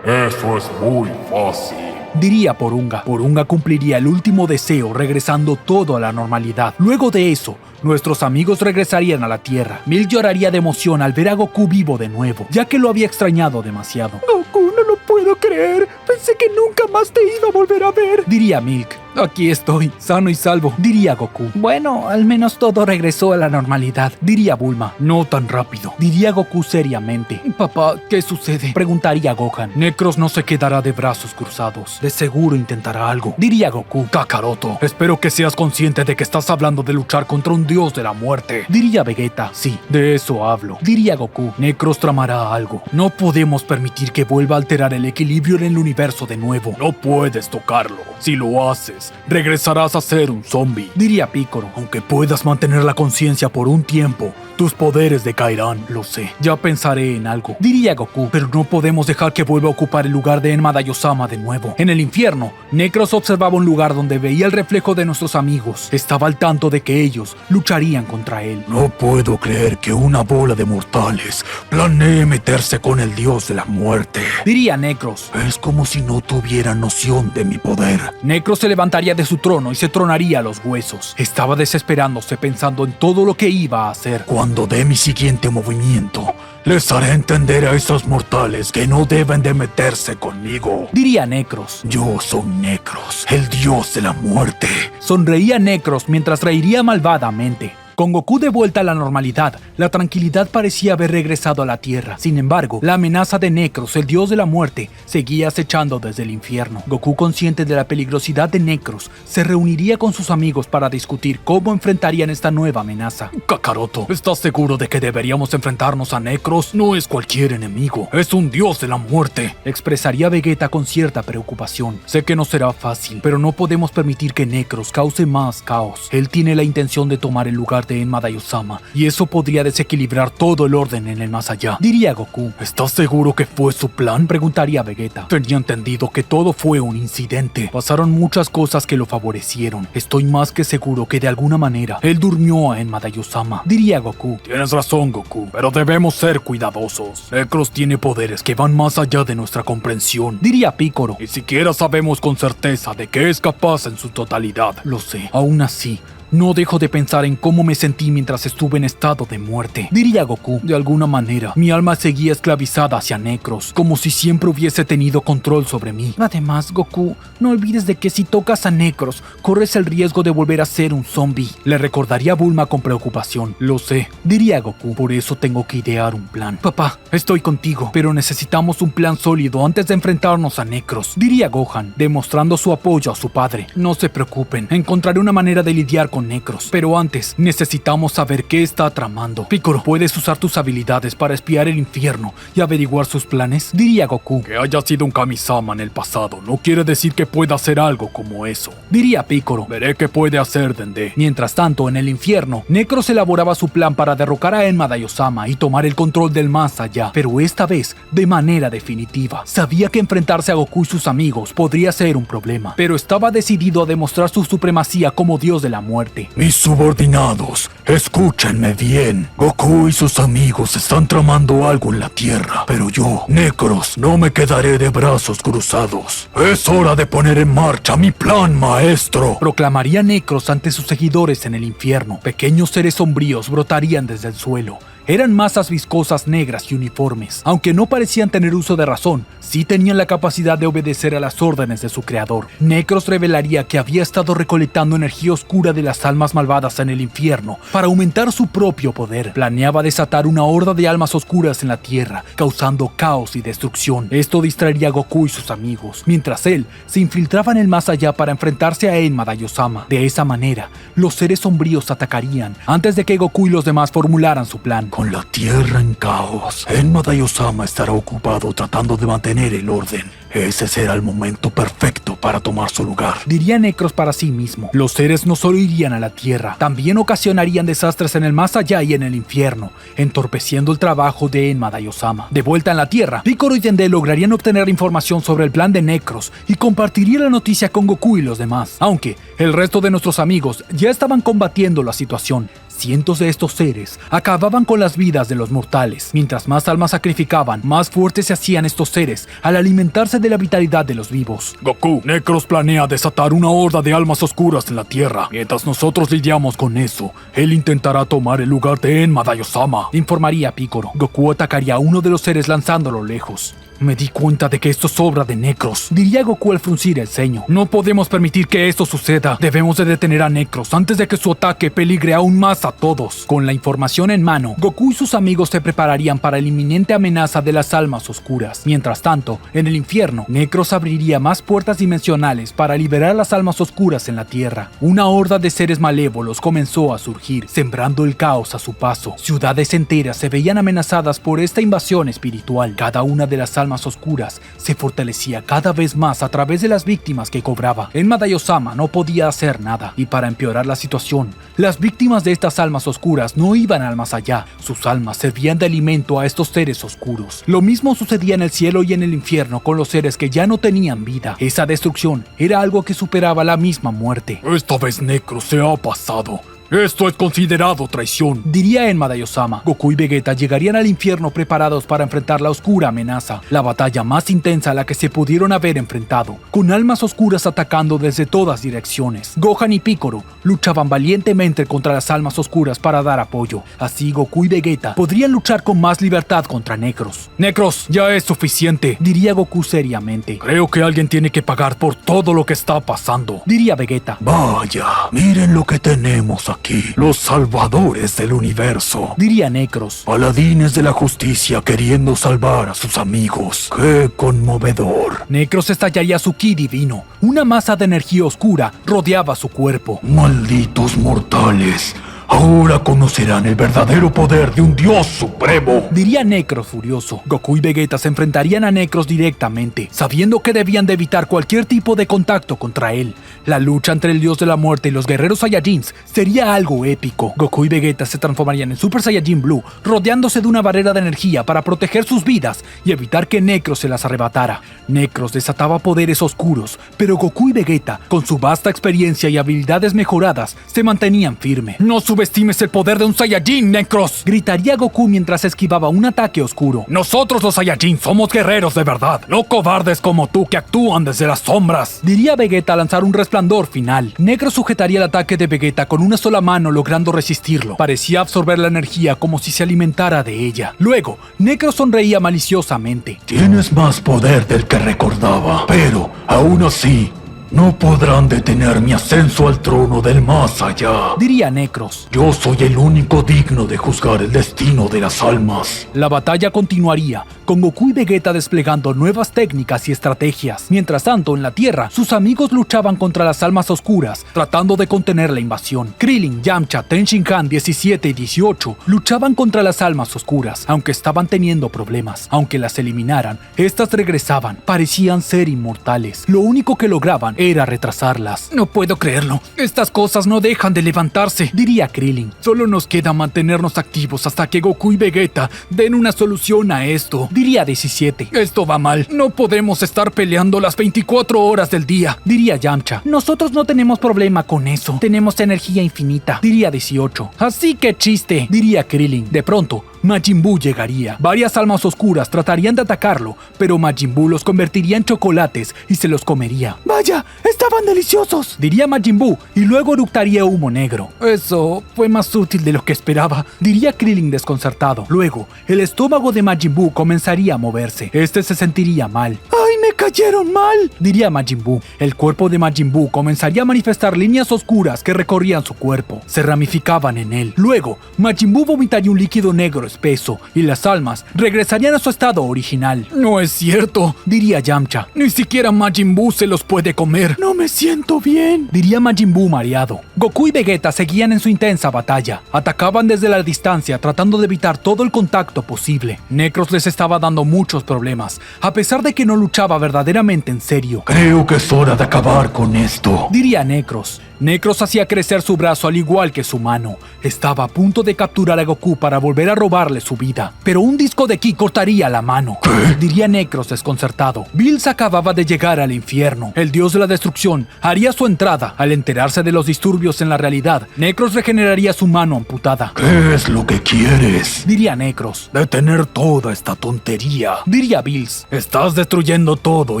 Eso es muy fácil. Diría Porunga. Porunga cumpliría el último deseo regresando todo a la normalidad. Luego de eso, nuestros amigos regresarían a la Tierra. Milk lloraría de emoción al ver a Goku vivo de nuevo, ya que lo había extrañado demasiado. Goku, no lo puedo creer. Pensé que nunca más te iba a volver a ver. Diría Milk. Aquí estoy, sano y salvo, diría Goku. Bueno, al menos todo regresó a la normalidad. Diría Bulma. No tan rápido, diría Goku seriamente. Papá, ¿qué sucede? Preguntaría Gohan. Necros no se quedará de brazos cruzados. De seguro intentará algo, diría Goku. Kakaroto, espero que seas consciente de que estás hablando de luchar contra un dios de la muerte. Diría Vegeta. Sí, de eso hablo, diría Goku. Necros tramará algo. No podemos permitir que vuelva a alterar el equilibrio en el universo de nuevo. No puedes tocarlo. Si lo haces, regresarás a ser un zombie. Diría Piccolo. Aunque puedas mantener la conciencia por un tiempo, tus poderes decaerán. Lo sé, ya pensaré en algo, diría Goku. Pero no podemos dejar que vuelva a ocupar el lugar de Enma Daiyosama de nuevo. En el infierno, Necros observaba un lugar donde veía el reflejo de nuestros amigos. Estaba al tanto de que ellos lucharían contra él. No puedo creer que una bola de mortales planee meterse con el dios de la muerte, diría Necros. Es como si no tuviera noción de mi poder. Necros se levantaría de su trono y se tronaría los huesos. Estaba desesperándose pensando en todo lo que iba a hacer. Cuando dé mi siguiente movimiento, les haré entender a esos mortales que no deben de meterse conmigo, diría Necros. Yo soy Necros, el dios de la muerte. Sonreía Necros mientras reiría malvadamente. Con Goku de vuelta a la normalidad, la tranquilidad parecía haber regresado a la Tierra. Sin embargo, la amenaza de Necros, el dios de la muerte, seguía acechando desde el infierno. Goku, consciente de la peligrosidad de Necros, se reuniría con sus amigos para discutir cómo enfrentarían esta nueva amenaza. Kakaroto, ¿estás seguro de que deberíamos enfrentarnos a Necros? No es cualquier enemigo, es un dios de la muerte, expresaría Vegeta con cierta preocupación. Sé que no será fácil, pero no podemos permitir que Necros cause más caos. Él tiene la intención de tomar el lugar de Enma Daiyosama, y eso podría desequilibrar todo el orden en el más allá, diría Goku. ¿Estás seguro que fue su plan? Preguntaría Vegeta. Tenía entendido que todo fue un incidente. Pasaron muchas cosas que lo favorecieron. Estoy más que seguro que de alguna manera él durmió a Enma Daiyosama, diría Goku. Tienes razón, Goku, pero debemos ser cuidadosos. Necros tiene poderes que van más allá de nuestra comprensión, diría Piccolo. Ni siquiera sabemos con certeza de qué es capaz en su totalidad. Lo sé. Aún así, no dejo de pensar en cómo me sentí mientras estuve en estado de muerte, diría Goku. De alguna manera, mi alma seguía esclavizada hacia Necros, como si siempre hubiese tenido control sobre mí. Además, Goku, no olvides de que si tocas a Necros, corres el riesgo de volver a ser un zombie. Le recordaría a Bulma con preocupación. Lo sé, diría Goku. Por eso tengo que idear un plan. Papá, estoy contigo, pero necesitamos un plan sólido antes de enfrentarnos a Necros, diría Gohan, demostrando su apoyo a su padre. No se preocupen, encontraré una manera de lidiar con Necros, pero antes necesitamos saber qué está tramando. Piccolo, ¿puedes usar tus habilidades para espiar el infierno y averiguar sus planes? Diría Goku. Que haya sido un Kami-sama en el pasado no quiere decir que pueda hacer algo como eso, diría Piccolo. Veré qué puede hacer Dende. Mientras tanto, en el infierno, Necros elaboraba su plan para derrocar a Enma Daiyosama y tomar el control del más allá, pero esta vez de manera definitiva. Sabía que enfrentarse a Goku y sus amigos podría ser un problema, pero estaba decidido a demostrar su supremacía como dios de la muerte. Mis subordinados, escúchenme bien. Goku y sus amigos están tramando algo en la Tierra, pero yo, Necros, no me quedaré de brazos cruzados. Es hora de poner en marcha mi plan maestro, proclamaría Necros ante sus seguidores en el infierno. Pequeños seres sombríos brotarían desde el suelo. Eran masas viscosas negras y uniformes. Aunque no parecían tener uso de razón, sí tenían la capacidad de obedecer a las órdenes de su creador. Necros revelaría que había estado recolectando energía oscura de las almas malvadas en el infierno para aumentar su propio poder. Planeaba desatar una horda de almas oscuras en la tierra, causando caos y destrucción. Esto distraería a Goku y sus amigos, mientras él se infiltraba en el más allá para enfrentarse a Enma Daiyosama. De esa manera, los seres sombríos atacarían antes de que Goku y los demás formularan su plan. Con la Tierra en caos, Enma Daiyosama estará ocupado tratando de mantener el orden. Ese será el momento perfecto para tomar su lugar, diría Necros para sí mismo. Los seres no solo irían a la Tierra, también ocasionarían desastres en el más allá y en el infierno, entorpeciendo el trabajo de Enma Daiyosama. De vuelta en la Tierra, Piccolo y Dende lograrían obtener información sobre el plan de Necros y compartirían la noticia con Goku y los demás. Aunque el resto de nuestros amigos ya estaban combatiendo la situación, Cientos de estos seres acababan con las vidas de los mortales. Mientras más almas sacrificaban, más fuertes se hacían estos seres al alimentarse de la vitalidad de los vivos. Goku, Necros planea desatar una horda de almas oscuras en la Tierra. Mientras nosotros lidiamos con eso, él intentará tomar el lugar de Enma Daiyosama, informaría Piccolo. Goku atacaría a uno de los seres lanzándolo lejos. Me di cuenta de que esto es obra de Necros, diría Goku al fruncir el ceño. No podemos permitir que esto suceda. Debemos de detener a Necros antes de que su ataque peligre aún más a todos. Con la información en mano, Goku y sus amigos se prepararían para la inminente amenaza de las almas oscuras. Mientras tanto, en el infierno, Necros abriría más puertas dimensionales para liberar las almas oscuras en la Tierra. Una horda de seres malévolos comenzó a surgir, sembrando el caos a su paso. Ciudades enteras se veían amenazadas por esta invasión espiritual. Cada una de las almas oscuras se fortalecía cada vez más a través de las víctimas que cobraba. Enma Daiyosama no podía hacer nada, y para empeorar la situación, las víctimas de estas almas oscuras no iban al más allá. Sus almas servían de alimento a estos seres oscuros. Lo mismo sucedía en el cielo y en el infierno con los seres que ya no tenían vida. Esa destrucción era algo que superaba la misma muerte. Esta vez Necros se ha pasado. Esto es considerado traición, diría Enma Daiyosama. Goku y Vegeta llegarían al infierno preparados para enfrentar la oscura amenaza, la batalla más intensa a la que se pudieron haber enfrentado, con almas oscuras atacando desde todas direcciones. Gohan y Piccolo luchaban valientemente contra las almas oscuras para dar apoyo. Así Goku y Vegeta podrían luchar con más libertad contra Necros. Necros, ya es suficiente, diría Goku seriamente. Creo que alguien tiene que pagar por todo lo que está pasando, diría Vegeta. Vaya, miren lo que tenemos aquí. Los salvadores del universo, diría Necros. Paladines de la justicia queriendo salvar a sus amigos. ¡Qué conmovedor! Necros estallaría su ki divino. Una masa de energía oscura rodeaba su cuerpo. Malditos mortales. Ahora conocerán el verdadero poder de un dios supremo, diría Necros furioso. Goku y Vegeta se enfrentarían a Necros directamente, sabiendo que debían de evitar cualquier tipo de contacto contra él. La lucha entre el dios de la muerte y los guerreros Saiyajins sería algo épico. Goku y Vegeta se transformarían en Super Saiyajin Blue, rodeándose de una barrera de energía para proteger sus vidas y evitar que Necros se las arrebatara. Necros desataba poderes oscuros, pero Goku y Vegeta, con su vasta experiencia y habilidades mejoradas, se mantenían firmes. No subestimes el poder de un Saiyajin, Necros, gritaría Goku mientras esquivaba un ataque oscuro. Nosotros los Saiyajin somos guerreros de verdad, no cobardes como tú que actúan desde las sombras, diría Vegeta al lanzar un resplandor final. Necros sujetaría el ataque de Vegeta con una sola mano, logrando resistirlo. Parecía absorber la energía como si se alimentara de ella. Luego, Necros sonreía maliciosamente. Tienes más poder del que recordaba, pero aún así no podrán detener mi ascenso al trono del más allá, diría Necros. Yo soy el único digno de juzgar el destino de las almas. La batalla continuaría, con Goku y Vegeta desplegando nuevas técnicas y estrategias. Mientras tanto, en la Tierra, sus amigos luchaban contra las almas oscuras, tratando de contener la invasión. Krillin, Yamcha, Ten Shin Han 17 y 18 luchaban contra las almas oscuras, aunque estaban teniendo problemas. Aunque las eliminaran, estas regresaban, parecían ser inmortales. Lo único que lograban era retrasarlas. No puedo creerlo. Estas cosas no dejan de levantarse, diría Krillin. Solo nos queda mantenernos activos hasta que Goku y Vegeta den una solución a esto, diría 17. Esto va mal. No podemos estar peleando las 24 horas del día, diría Yamcha. Nosotros no tenemos problema con eso. Tenemos energía infinita, diría 18. Así que chiste, diría Krillin. De pronto, Majin Buu llegaría. Varias almas oscuras tratarían de atacarlo, pero Majin Buu los convertiría en chocolates y se los comería. ¡Vaya! ¡Estaban deliciosos!, diría Majin Buu, y luego eructaría humo negro. Eso fue más útil de lo que esperaba, diría Krillin desconcertado. Luego, el estómago de Majin Buu comenzaría a moverse. Este se sentiría mal. ¡Ay, me cayeron mal!, diría Majin Buu. El cuerpo de Majin Buu comenzaría a manifestar líneas oscuras que recorrían su cuerpo. Se ramificaban en él. Luego, Majin Buu vomitaría un líquido negro espeso, y las almas regresarían a su estado original. No es cierto, diría Yamcha. Ni siquiera Majin Buu se los puede comer. No me siento bien, diría Majin Buu mareado. Goku y Vegeta seguían en su intensa batalla. Atacaban desde la distancia, tratando de evitar todo el contacto posible. Necros les estaba dando muchos problemas, a pesar de que no luchaba verdaderamente en serio. Creo que es hora de acabar con esto, diría Necros. Necros hacía crecer su brazo al igual que su mano. Estaba a punto de capturar a Goku para volver a robar salvarle su vida. Pero un disco de ki cortaría la mano. ¿Qué? Diría Necros desconcertado. Bills acababa de llegar al infierno. El dios de la destrucción haría su entrada. Al enterarse de los disturbios en la realidad, Necros regeneraría su mano amputada. ¿Qué es lo que quieres? Diría Necros. Detener toda esta tontería. Diría Bills. Estás destruyendo todo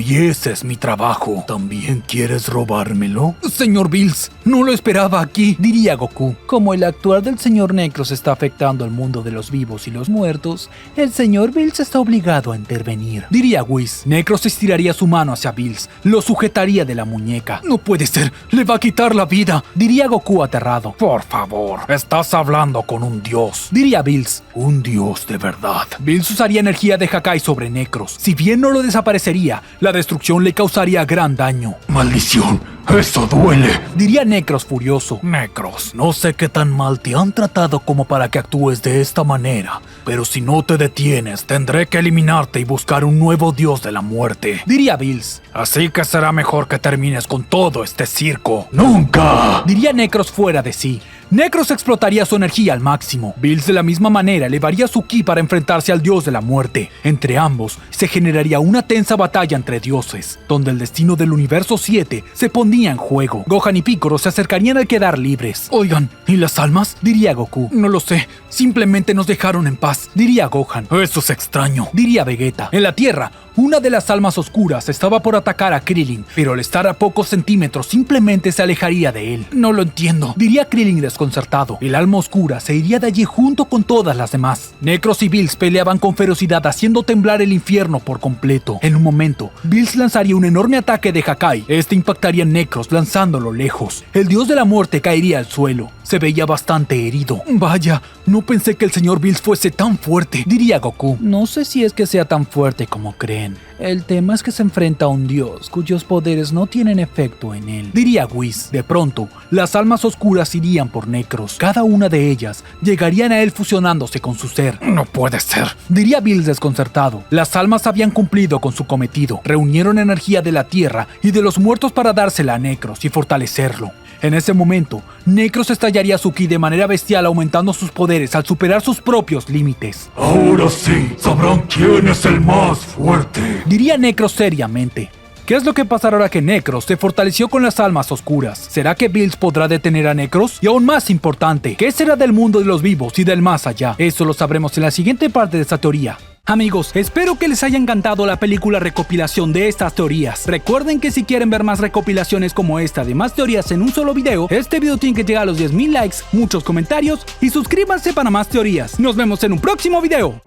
y ese es mi trabajo. ¿También quieres robármelo? Señor Bills, no lo esperaba aquí, diría Goku. Como el actuar del señor Necros está afectando al mundo de los vivos y los muertos, el señor Bills está obligado a intervenir, diría Whis. Necros estiraría su mano hacia Bills, lo sujetaría de la muñeca. No puede ser, le va a quitar la vida, diría Goku aterrado. Por favor, estás hablando con un dios, diría Bills. Un dios de verdad. Bills usaría energía de Hakai sobre Necros. Si bien no lo desaparecería, la destrucción le causaría gran daño. Maldición, eso duele, diría Necros furioso. Necros, no sé qué tan mal te han tratado como para que actúes de esta manera, pero si no te detienes, tendré que eliminarte y buscar un nuevo dios de la muerte, diría Bills. Así que será mejor que termines con todo este circo. ¡Nunca!, diría Necros fuera de sí. Necros explotaría su energía al máximo. Bills de la misma manera elevaría su ki para enfrentarse al dios de la muerte. Entre ambos se generaría una tensa batalla entre dioses, donde el destino del universo 7 se pondría en juego. Gohan y Piccolo se acercarían al quedar libres. Oigan, ¿y las almas?, diría Goku. No lo sé, simplemente nos dejaron en paz, diría Gohan. Eso es extraño, diría Vegeta. En la Tierra, una de las almas oscuras estaba por atacar a Krillin, pero al estar a pocos centímetros simplemente se alejaría de él. No lo entiendo, diría Krillin desconcertado. El alma oscura se iría de allí junto con todas las demás. Necros y Bills peleaban con ferocidad haciendo temblar el infierno por completo. En un momento, Bills lanzaría un enorme ataque de Hakai. Este impactaría en Necros lanzándolo lejos. El dios de la muerte caería al suelo. Se veía bastante herido. Vaya, no pensé que el señor Bills fuese tan fuerte, diría Goku. No sé si es que sea tan fuerte como creen. El tema es que se enfrenta a un dios cuyos poderes no tienen efecto en él, diría Whis. De pronto, las almas oscuras irían por Necros. Cada una de ellas llegarían a él fusionándose con su ser. No puede ser, diría Bills desconcertado. Las almas habían cumplido con su cometido. Reunieron energía de la tierra y de los muertos para dársela a Necros y fortalecerlo. En ese momento, Necros estallaría su ki de manera bestial, aumentando sus poderes al superar sus propios límites. Ahora sí, sabrán quién es el más fuerte, diría Necros seriamente. ¿Qué es lo que pasará ahora que Necros se fortaleció con las almas oscuras? ¿Será que Bills podrá detener a Necros? Y aún más importante, ¿qué será del mundo de los vivos y del más allá? Eso lo sabremos en la siguiente parte de esta teoría. Amigos, espero que les haya encantado la película recopilación de estas teorías. Recuerden que si quieren ver más recopilaciones como esta de más teorías en un solo video, este video tiene que llegar a los 10,000 likes, muchos comentarios y suscríbanse para más teorías. Nos vemos en un próximo video.